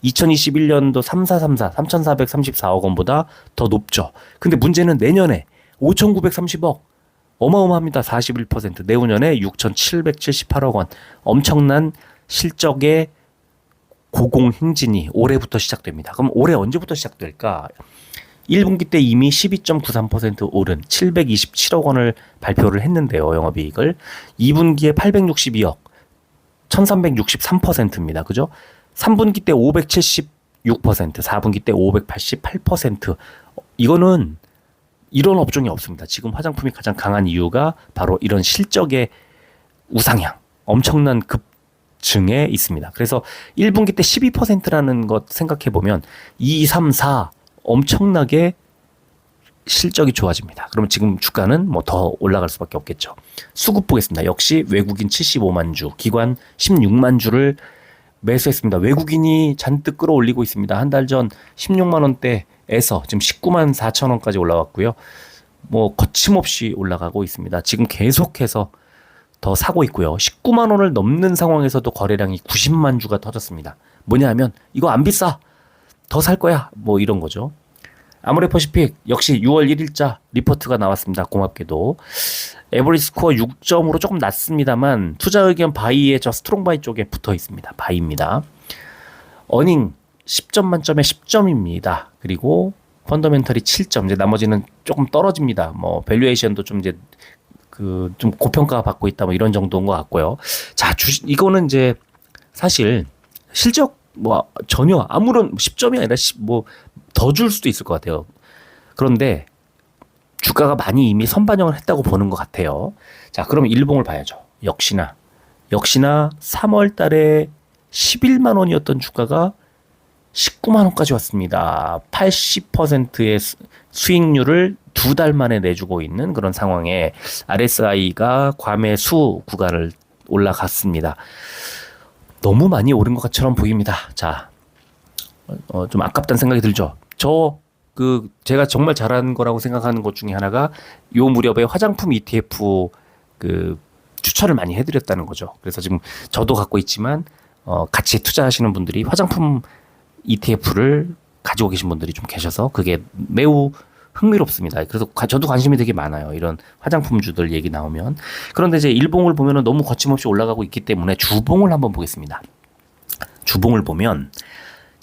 2021년도 3,434억 원보다 더 높죠. 근데 문제는 내년에 5,930억, 어마어마합니다. 41%. 내후년에 6,778억 원. 엄청난 실적의 고공행진이 올해부터 시작됩니다. 그럼 올해 언제부터 시작될까? 1분기 때 이미 12.93% 오른 727억 원을 발표를 했는데요. 영업이익을. 2분기에 862억, 1363%입니다. 그죠? 3분기 때 576%, 4분기 때 588%. 이거는 이런 업종이 없습니다. 지금 화장품이 가장 강한 이유가 바로 이런 실적의 우상향, 엄청난 급증에 있습니다. 그래서 1분기 때 12%라는 것 생각해보면 2, 3, 4 엄청나게 실적이 좋아집니다. 그러면 지금 주가는 뭐 더 올라갈 수밖에 없겠죠. 수급 보겠습니다. 역시 외국인 75만 주, 기관 16만 주를 매수했습니다. 외국인이 잔뜩 끌어올리고 있습니다. 한 달 전 16만 원대에서 지금 19만 4천 원까지 올라왔고요. 뭐 거침없이 올라가고 있습니다. 지금 계속해서 더 사고 있고요. 19만 원을 넘는 상황에서도 거래량이 90만 주가 터졌습니다. 뭐냐 하면 이거 안 비싸, 더 살 거야, 뭐 이런 거죠. 아모레퍼시픽 역시 6월 1일자 리포트가 나왔습니다. 고맙게도 에버리지 스코어 6점으로 조금 낮습니다만 투자 의견 바이의 저 스트롱 바이 쪽에 붙어 있습니다. 바이입니다. 어닝 10점 만점에 10점입니다. 그리고 펀더멘털이 7점. 이제 나머지는 조금 떨어집니다. 뭐 밸류에이션도 좀 이제 그 좀 고평가 받고 있다 뭐 이런 정도인 것 같고요. 자, 이거는 이제 사실 실적 뭐 전혀 아무런 10점이 아니라 뭐 더 줄 수도 있을 것 같아요. 그런데 주가가 많이 이미 선반영을 했다고 보는 것 같아요. 자, 그러면 일봉을 봐야죠. 역시나 3월 달에 11만 원이었던 주가가 19만 원까지 왔습니다. 80%의 수익률을 두 달 만에 내주고 있는 그런 상황에 RSI가 과매수 구간을 올라갔습니다. 너무 많이 오른 것처럼 보입니다. 자, 좀 아깝다는 생각이 들죠. 제가 정말 잘한 거라고 생각하는 것 중에 하나가 요 무렵에 화장품 ETF 추천을 많이 해드렸다는 거죠. 그래서 지금 저도 갖고 있지만 같이 투자하시는 분들이 화장품 ETF를 가지고 계신 분들이 좀 계셔서 그게 매우 흥미롭습니다. 그래서 저도 관심이 되게 많아요. 이런 화장품주들 얘기 나오면. 그런데 이제 일봉을 보면은 너무 거침없이 올라가고 있기 때문에 주봉을 한번 보겠습니다. 주봉을 보면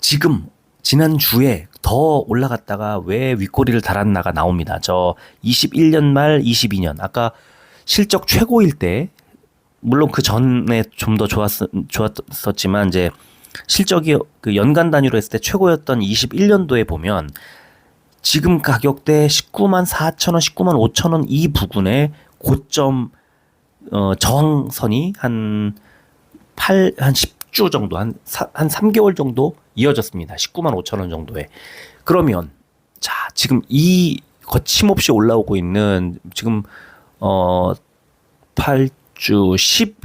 지금 지난주에 더 올라갔다가 왜 윗꼬리를 달았나가 나옵니다. 저 21년 말 22년 아까 실적 최고일 때 물론 그 전에 좀 더 좋았었지만 이제 실적이 그 연간 단위로 했을 때 최고였던 21년도에 보면 지금 가격대 19만 4천 원, 19만 5천 원 이 부근에 고점 저항선이 한 10주 정도 한 3개월 정도 이어졌습니다. 19만 5천 원 정도에. 그러면 자, 지금 이 거침없이 올라오고 있는 지금 8주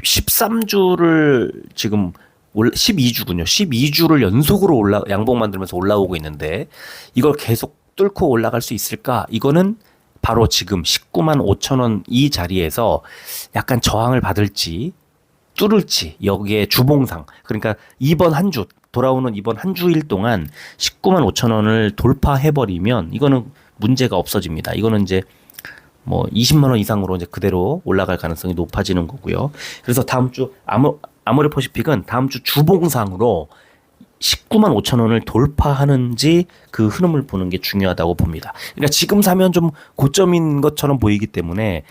13주를 지금 12주군요. 12주를 연속으로 양봉 만들면서 올라오고 있는데 이걸 계속 뚫고 올라갈 수 있을까? 이거는 바로 지금 19만 5천 원 이 자리에서 약간 저항을 받을지 뚫을지 여기에 주봉상 그러니까 돌아오는 이번 한 주일 동안 19만 5천 원을 돌파해버리면 이거는 문제가 없어집니다. 이거는 이제 뭐 20만 원 이상으로 이제 그대로 올라갈 가능성이 높아지는 거고요. 그래서 다음 주 아모레퍼시픽은 다음 주 주봉상으로 19만 5천 원을 돌파하는지 그 흐름을 보는 게 중요하다고 봅니다. 그러니까 지금 사면 좀 고점인 것처럼 보이기 때문에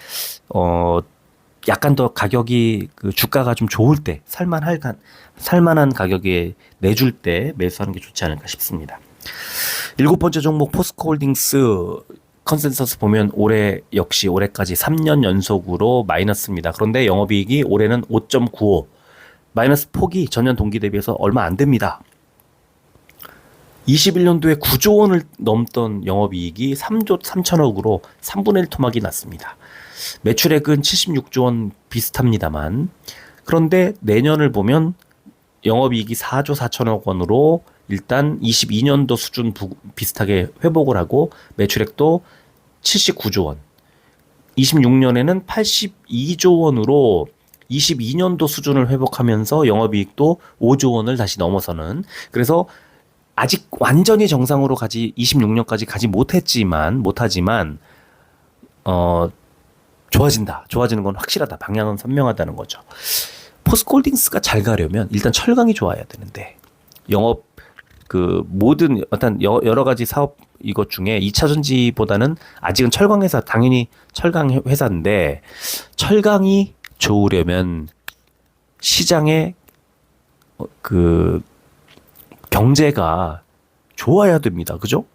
약간 더 가격이 그 주가가 좀 좋을 때 살만한 가격에 내줄 때 매수하는 게 좋지 않을까 싶습니다. 7번째 종목 포스코홀딩스 컨센서스 보면 올해까지 3년 연속으로 마이너스입니다. 그런데 영업이익이 올해는 5.95 마이너스 폭이 전년 동기 대비해서 얼마 안 됩니다. 21년도에 9조 원을 넘던 영업이익이 3조 3천억으로 3분의 1 토막이 났습니다. 매출액은 76조 원 비슷합니다만 그런데 내년을 보면 영업이익이 4조 4천억 원으로 일단 22년도 수준 비슷하게 회복을 하고 매출액도 79조 원 26년에는 82조 원으로 22년도 수준을 회복하면서 영업이익도 5조 원을 다시 넘어서는 그래서 아직 완전히 정상으로 26년까지 가지 못하지만 좋아지는 건 확실하다. 방향은 선명하다는 거죠. 포스코홀딩스가 잘 가려면 일단 철강이 좋아야 되는데 영업 모든 어떤 여러 가지 사업 이것 중에 2차 전지보다는 아직은 철강 회사 당연히 철강 회사인데 철강이 좋으려면 시장의 경제가 좋아야 됩니다. 그죠?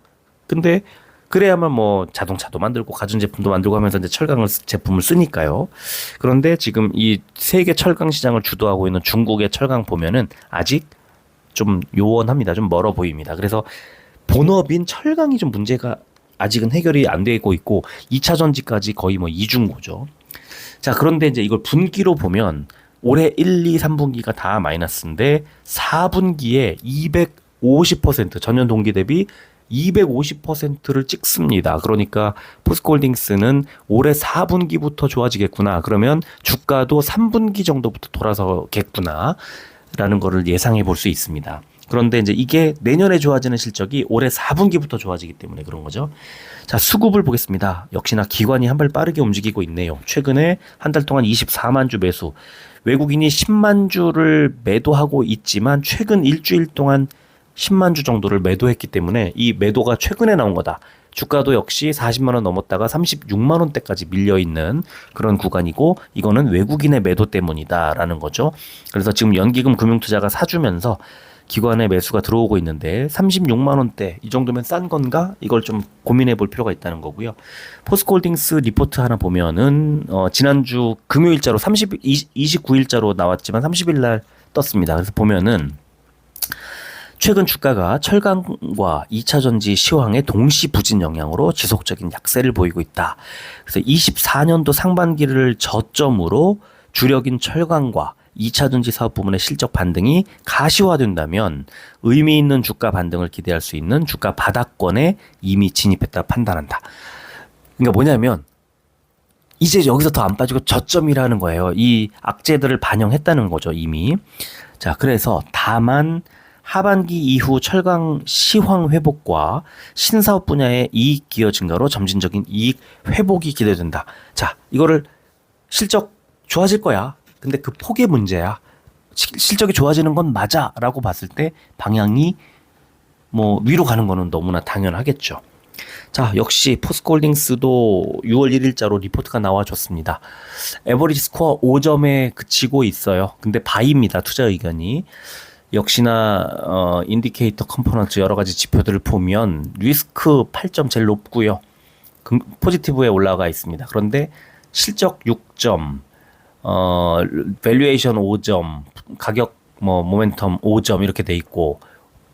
근데 그래야만 뭐 자동차도 만들고 가전제품도 만들고 하면서 이제 제품을 쓰니까요. 그런데 지금 이 세계 철강 시장을 주도하고 있는 중국의 철강 보면은 아직 좀 요원합니다. 좀 멀어 보입니다. 그래서 본업인 철강이 좀 문제가 아직은 해결이 안 되고 있고 2차 전지까지 거의 뭐 이중고죠. 자, 그런데 이제 이걸 분기로 보면 올해 1, 2, 3분기가 다 마이너스인데 4분기에 250% 전년 동기 대비 250%를 찍습니다. 그러니까 포스코홀딩스는 올해 4분기부터 좋아지겠구나. 그러면 주가도 3분기 정도부터 돌아서겠구나. 라는 거를 예상해 볼 수 있습니다. 그런데 이제 이게 내년에 좋아지는 실적이 올해 4분기부터 좋아지기 때문에 그런 거죠. 자, 수급을 보겠습니다. 역시나 기관이 한 발 빠르게 움직이고 있네요. 최근에 한 달 동안 24만 주 매수. 외국인이 10만 주를 매도하고 있지만 최근 일주일 동안 10만 주 정도를 매도했기 때문에 이 매도가 최근에 나온 거다. 주가도 역시 40만 원 넘었다가 36만 원대까지 밀려 있는 그런 구간이고 이거는 외국인의 매도 때문이다라는 거죠. 그래서 지금 연기금 금융투자가 사주면서 기관의 매수가 들어오고 있는데 36만 원대 이 정도면 싼 건가? 이걸 좀 고민해 볼 필요가 있다는 거고요. 포스코홀딩스 리포트 하나 보면은 지난주 금요일자로 29일자로 나왔지만 30일 날 떴습니다. 그래서 보면은 최근 주가가 철강과 2차 전지 시황의 동시 부진 영향으로 지속적인 약세를 보이고 있다. 그래서 24년도 상반기를 저점으로 주력인 철강과 2차 전지 사업 부문의 실적 반등이 가시화된다면 의미 있는 주가 반등을 기대할 수 있는 주가 바닥권에 이미 진입했다 판단한다. 그러니까 뭐냐면 이제 여기서 더 안 빠지고 저점이라는 거예요. 이 악재들을 반영했다는 거죠, 이미. 자, 그래서 다만 하반기 이후 철강 시황 회복과 신사업 분야의 이익 기여 증가로 점진적인 이익 회복이 기대된다. 자, 이거를 실적 좋아질 거야. 근데 그 폭의 문제야. 실적이 좋아지는 건 맞아라고 봤을 때 방향이 뭐 위로 가는 거는 너무나 당연하겠죠. 자, 역시 포스코홀딩스도 6월 1일자로 리포트가 나와줬습니다. 에버리지 스코어 5점에 그치고 있어요. 근데 바이입니다. 투자 의견이. 역시나 인디케이터 컴포넌트 여러 가지 지표들을 보면 리스크 8점 제일 높고요. 포지티브에 올라가 있습니다. 그런데 실적 6점, 밸류에이션 5점, 가격 모멘텀 5점 이렇게 돼 있고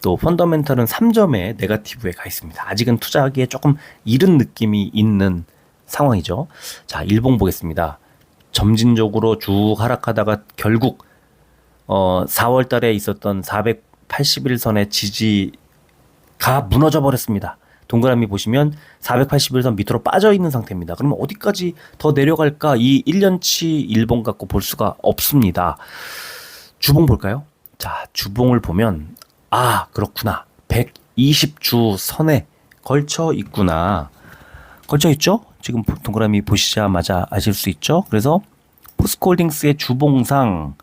또 펀더멘털은 3점에 네거티브에 가 있습니다. 아직은 투자하기에 조금 이른 느낌이 있는 상황이죠. 자, 일봉 보겠습니다. 점진적으로 쭉 하락하다가 결국 4월 달에 있었던 481선의 지지가 무너져 버렸습니다. 동그라미 보시면 481선 밑으로 빠져 있는 상태입니다. 그러면 어디까지 더 내려갈까? 이 1년치 일봉 갖고 볼 수가 없습니다. 주봉 볼까요? 자, 주봉을 보면 그렇구나. 120주 선에 걸쳐 있구나. 걸쳐 있죠? 지금 동그라미 보시자마자 아실 수 있죠? 그래서 포스코홀딩스의 주봉상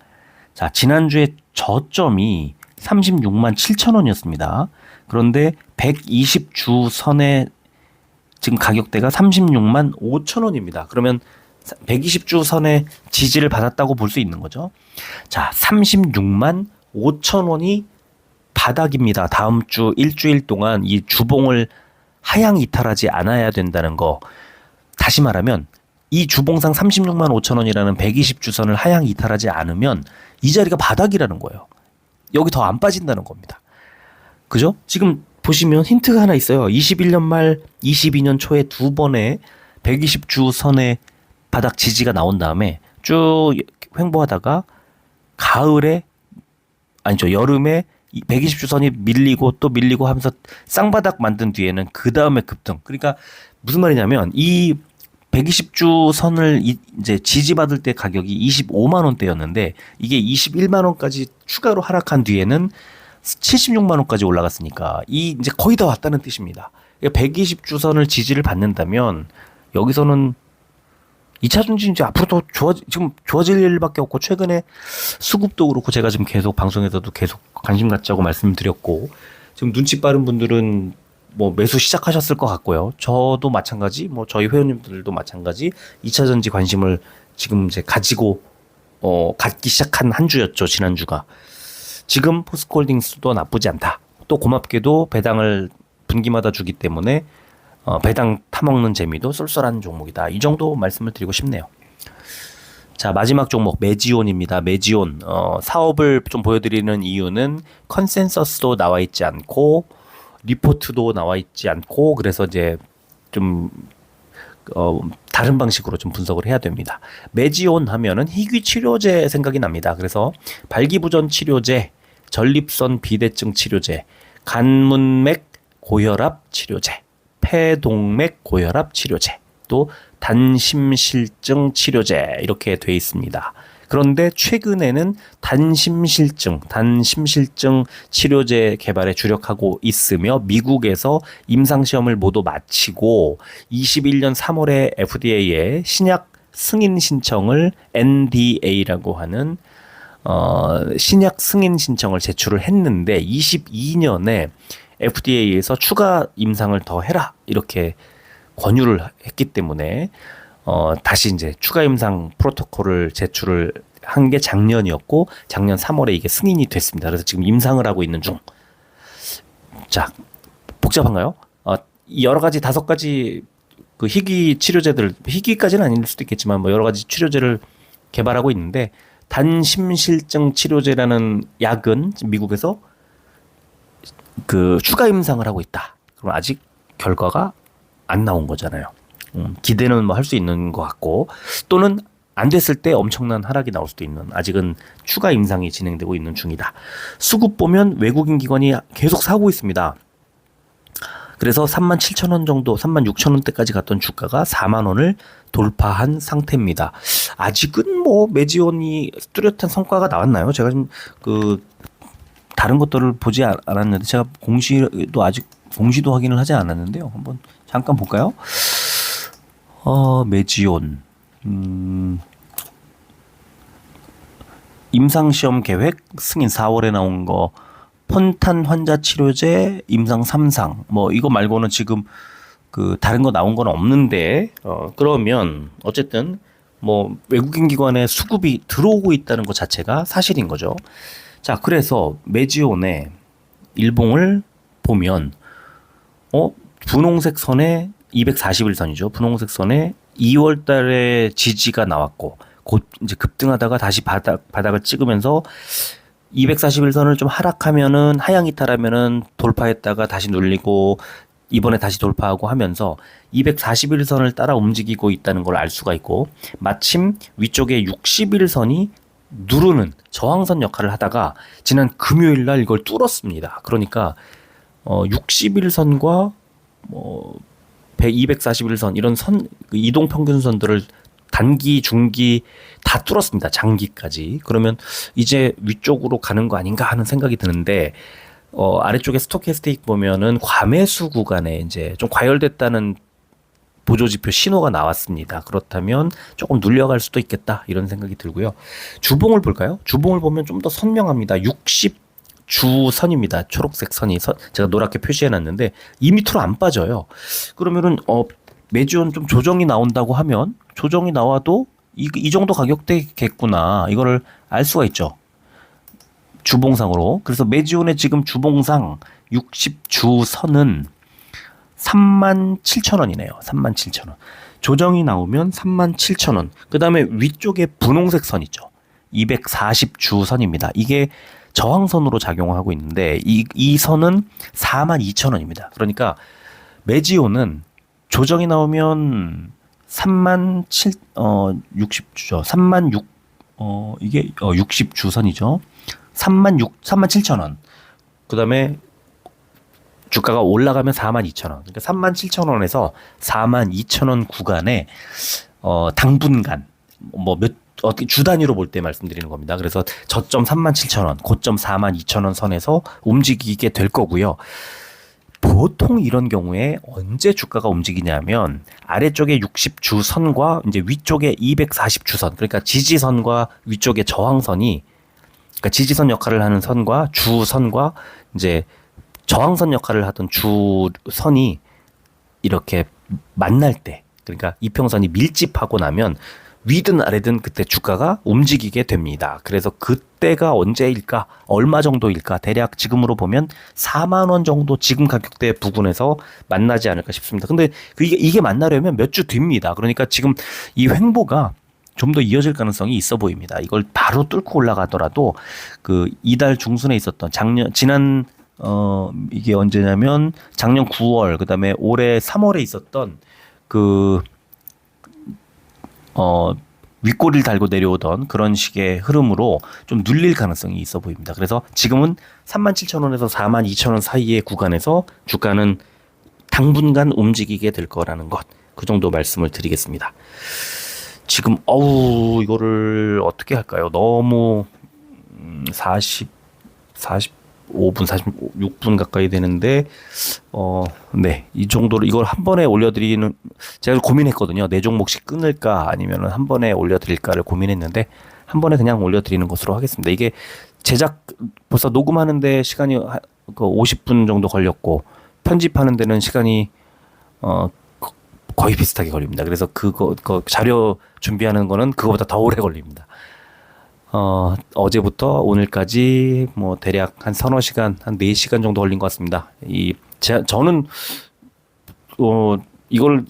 자, 지난주에 저점이 36만 7천 원이었습니다. 그런데 120주 선에 지금 가격대가 36만 5천 원입니다. 그러면 120주 선에 지지를 받았다고 볼 수 있는 거죠. 자, 36만 5천 원이 바닥입니다. 다음 주 일주일 동안 이 주봉을 하향 이탈하지 않아야 된다는 거. 다시 말하면 이 주봉상 36만 5천 원이라는 120주선을 하향 이탈하지 않으면 이 자리가 바닥이라는 거예요. 여기 더 안 빠진다는 겁니다. 그죠? 지금 보시면 힌트가 하나 있어요. 21년 말 22년 초에 두 번의 120주 선의 바닥 지지가 나온 다음에 쭉 횡보하다가 여름에 120주 선이 밀리고 또 밀리고 하면서 쌍바닥 만든 뒤에는 그 다음에 급등. 그러니까 무슨 말이냐면 이 120주 선을 이제 지지받을 때 가격이 25만 원대였는데 이게 21만 원까지 추가로 하락한 뒤에는 76만 원까지 올라갔으니까 이제 거의 다 왔다는 뜻입니다. 120주 선을 지지를 받는다면 여기서는 2차 전지 이제 앞으로 더 지금 좋아질 일밖에 없고 최근에 수급도 그렇고 제가 지금 계속 방송에서도 계속 관심 갖자고 말씀드렸고 지금 눈치 빠른 분들은 뭐 매수 시작하셨을 것 같고요. 저도 마찬가지, 저희 회원님들도 마찬가지 2차 전지 관심을 지금 이제 가지고 갖기 시작한 한 주였죠. 지난주가. 지금 포스코홀딩스도 나쁘지 않다. 또 고맙게도 배당을 분기마다 주기 때문에 배당 타먹는 재미도 쏠쏠한 종목이다. 이 정도 말씀을 드리고 싶네요. 자, 마지막 종목 메지온입니다. 메지온 사업을 좀 보여드리는 이유는 컨센서스도 나와 있지 않고 리포트도 나와 있지 않고 그래서 이제 좀 다른 방식으로 좀 분석을 해야 됩니다. 메지온 하면은 희귀 치료제 생각이 납니다. 그래서 발기부전 치료제, 전립선 비대증 치료제, 간문맥 고혈압 치료제, 폐동맥 고혈압 치료제, 또 단심실증 치료제 이렇게 돼 있습니다. 그런데 최근에는 단심실증 치료제 개발에 주력하고 있으며 미국에서 임상시험을 모두 마치고 21년 3월에 FDA에 신약 승인 신청을 NDA라고 하는 신약 승인 신청을 제출을 했는데 22년에 FDA에서 추가 임상을 더 해라 이렇게 권유를 했기 때문에 다시 이제 추가 임상 프로토콜을 제출을 한 게 작년이었고 작년 3월에 이게 승인이 됐습니다. 그래서 지금 임상을 하고 있는 중. 자, 복잡한가요? 이 여러 가지 5가지 그 희귀 치료제들, 희귀까지는 아닐 수도 있겠지만 뭐 여러 가지 치료제를 개발하고 있는데 단심실증 치료제라는 약은 미국에서 그 추가 임상을 하고 있다. 그럼 아직 결과가 안 나온 거잖아요. 기대는 뭐 할 수 있는 것 같고 또는 안 됐을 때 엄청난 하락이 나올 수도 있는 아직은 추가 임상이 진행되고 있는 중이다. 수급 보면 외국인 기관이 계속 사고 있습니다. 그래서 37,000원 정도, 36,000원대까지 갔던 주가가 4만 원을 돌파한 상태입니다. 아직은 뭐 메지온이 뚜렷한 성과가 나왔나요? 제가 좀 그 다른 것들을 보지 않았는데 제가 공시도 확인을 하지 않았는데요. 한번 잠깐 볼까요? 메지온 임상시험 계획 승인 4월에 나온 거 폰탄 환자 치료제 임상 3상 뭐 이거 말고는 지금 그 다른 거 나온 건 없는데 그러면 어쨌든 뭐 외국인 기관의 수급이 들어오고 있다는 것 자체가 사실인 거죠. 자, 그래서 메지온의 일봉을 보면 분홍색 선에 241선이죠. 분홍색 선에 2월 달에 지지가 나왔고 곧 이제 급등하다가 다시 바닥을 찍으면서 241선을 좀 하락하면은 하향 이탈하면은 돌파했다가 다시 눌리고 이번에 다시 돌파하고 하면서 241선을 따라 움직이고 있다는 걸 알 수가 있고 마침 위쪽에 61선이 누르는 저항선 역할을 하다가 지난 금요일 날 이걸 뚫었습니다. 그러니까 61선과 241선 이런 선 이동 평균선들을 단기, 중기 다 뚫었습니다. 장기까지. 그러면 이제 위쪽으로 가는 거 아닌가 하는 생각이 드는데 아래쪽에 스토캐스틱 보면은 과매수 구간에 이제 좀 과열됐다는 보조지표 신호가 나왔습니다. 그렇다면 조금 눌려갈 수도 있겠다 이런 생각이 들고요. 주봉을 볼까요? 주봉을 보면 좀 더 선명합니다. 60주선입니다. 초록색 선이 제가 노랗게 표시해놨는데 2m로 안 빠져요. 그러면은 메지온 좀 조정이 나온다고 하면 조정이 나와도 이 정도 가격대겠구나 이거를 알 수가 있죠. 주봉상으로. 그래서 메지온의 지금 주봉상 60주선은 37,000원이네요. 37,000원. 조정이 나오면 37,000원. 그 다음에 위쪽에 분홍색 선 있죠. 240주선입니다. 이게 저항선으로 작용하고 있는데 이 선은 42,000원입니다. 그러니까 메지온은 조정이 나오면 60주죠. 이게 60주선이죠. 37,000원. 그 다음에 주가가 올라가면 42,000원. 그러니까 37,000원에서 42,000원 구간에 당분간 어떻게 주 단위로 볼 때 말씀드리는 겁니다. 그래서 저점 37,000원, 고점 42,000원 선에서 움직이게 될 거고요. 보통 이런 경우에 언제 주가가 움직이냐면 아래쪽에 60주선과 이제 위쪽에 240주선, 그러니까 지지선과 위쪽에 저항선이, 그러니까 지지선 역할을 하는 선과 주선과 이제 저항선 역할을 하던 주선이 이렇게 만날 때, 그러니까 이평선이 밀집하고 나면 위든 아래든 그때 주가가 움직이게 됩니다. 그래서 그때가 언제일까? 얼마 정도일까? 대략 지금으로 보면 4만 원 정도 지금 가격대 부근에서 만나지 않을까 싶습니다. 근데 이게 만나려면 몇 주 뒤입니다. 그러니까 지금 이 횡보가 좀 더 이어질 가능성이 있어 보입니다. 이걸 바로 뚫고 올라가더라도 그 이달 중순에 있었던 지난 이게 언제냐면 작년 9월 그다음에 올해 3월에 있었던 윗꼬리를 달고 내려오던 그런 식의 흐름으로 좀 눌릴 가능성이 있어 보입니다. 그래서 지금은 37,000원에서 42,000원 사이의 구간에서 주가는 당분간 움직이게 될 거라는 것, 그 정도 말씀을 드리겠습니다. 지금 이거를 어떻게 할까요? 너무 45분, 46분 가까이 되는데 네, 이 정도로 이걸 한 번에 올려드리는, 제가 고민했거든요. 네 종목씩 끊을까 아니면 한 번에 올려드릴까를 고민했는데 한 번에 그냥 올려드리는 것으로 하겠습니다. 이게 제작 벌써 녹음하는데 시간이 그 50분 정도 걸렸고 편집하는 데는 시간이 거의 비슷하게 걸립니다. 그래서 그 자료 준비하는 거는 그거보다 더 오래 걸립니다. 어제부터 오늘까지 뭐 대략 한 서너 시간, 한 4시간 정도 걸린 것 같습니다. 저는 이걸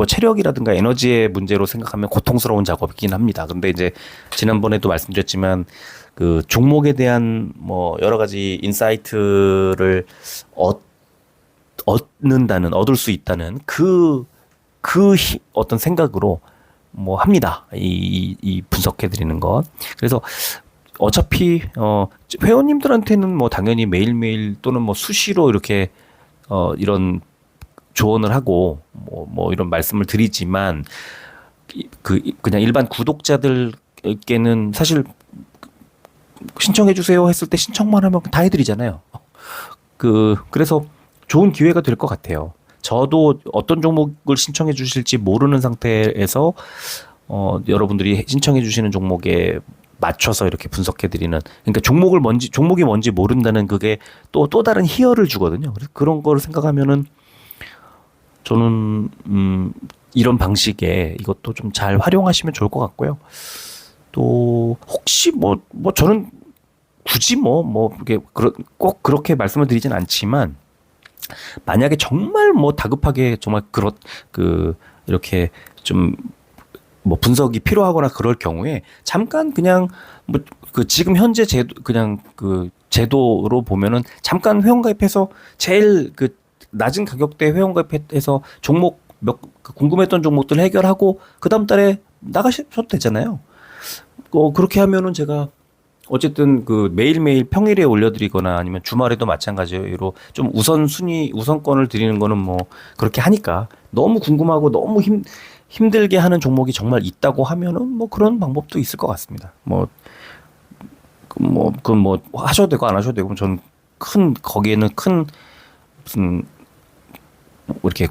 체력이라든가 에너지의 문제로 생각하면 고통스러운 작업이긴 합니다. 근데 이제 지난번에도 말씀드렸지만 그 종목에 대한 뭐 여러 가지 인사이트를 얻을 수 있다는 어떤 생각으로 뭐 합니다. 이 분석해 드리는 것. 그래서 어차피 회원님들한테는 뭐 당연히 매일매일 또는 뭐 수시로 이렇게 이런 조언을 하고 뭐 이런 말씀을 드리지만 그냥 일반 구독자들께는 사실 신청해 주세요 했을 때 신청만 하면 다 해드리잖아요. 그래서 좋은 기회가 될 것 같아요. 저도 어떤 종목을 신청해 주실지 모르는 상태에서 여러분들이 신청해 주시는 종목에 맞춰서 이렇게 분석해 드리는, 그러니까 종목이 뭔지 모른다는 그게 또 다른 희열을 주거든요. 그래서 그런 거를 생각하면은 저는 이런 방식에 이것도 좀 잘 활용하시면 좋을 것 같고요. 또 혹시 뭐 저는 굳이 이게 꼭 그렇게 말씀을 드리진 않지만 만약에 정말 뭐 다급하게 정말 이렇게 좀 뭐 분석이 필요하거나 그럴 경우에 잠깐 그냥 뭐 지금 현재 제도로 보면은 잠깐 회원가입해서 제일 낮은 가격대 회원가입해서 종목 궁금했던 종목들 해결하고 그 다음 달에 나가셔도 되잖아요. 그렇게 하면은 제가 어쨌든 매일매일 평일에 올려드리거나 아니면 주말에도 마찬가지로 좀 우선권을 드리는 거는 뭐 그렇게 하니까 너무 궁금하고 너무 힘들게 하는 종목이 정말 있다고 하면은 뭐 그런 방법도 있을 것 같습니다. 그건 뭐 하셔도 되고 안 하셔도 되고 저는 거기에는 큰 무슨 이렇게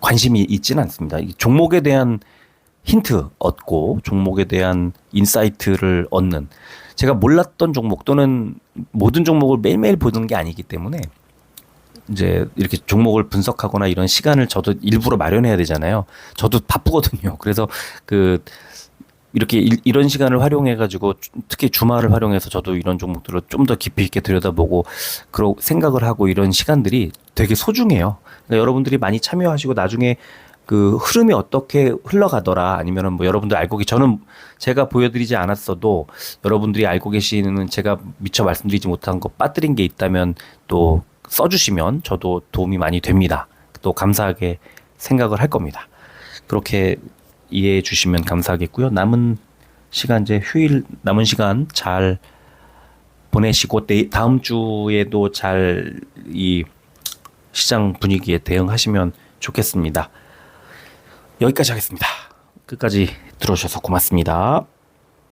관심이 있지는 않습니다. 이 종목에 대한 힌트 얻고 종목에 대한 인사이트를 얻는, 제가 몰랐던 종목 또는 모든 종목을 매일매일 보는 게 아니기 때문에 이제 이렇게 종목을 분석하거나 이런 시간을 저도 일부러 마련해야 되잖아요. 저도 바쁘거든요. 그래서 이렇게 이런 시간을 활용해 가지고 특히 주말을 활용해서 저도 이런 종목들을 좀 더 깊이 있게 들여다보고 그런 생각을 하고 이런 시간들이 되게 소중해요. 그러니까 여러분들이 많이 참여하시고 나중에 흐름이 어떻게 흘러가더라, 아니면은 뭐 여러분들 저는 제가 보여드리지 않았어도 여러분들이 알고 계시는 제가 미처 말씀드리지 못한 거 빠뜨린 게 있다면 또 써주시면 저도 도움이 많이 됩니다. 또 감사하게 생각을 할 겁니다. 그렇게 이해해 주시면 감사하겠고요. 남은 시간, 이제 휴일 남은 시간 잘 보내시고 다음 주에도 잘 이 시장 분위기에 대응하시면 좋겠습니다. 여기까지 하겠습니다. 끝까지 들어주셔서 고맙습니다.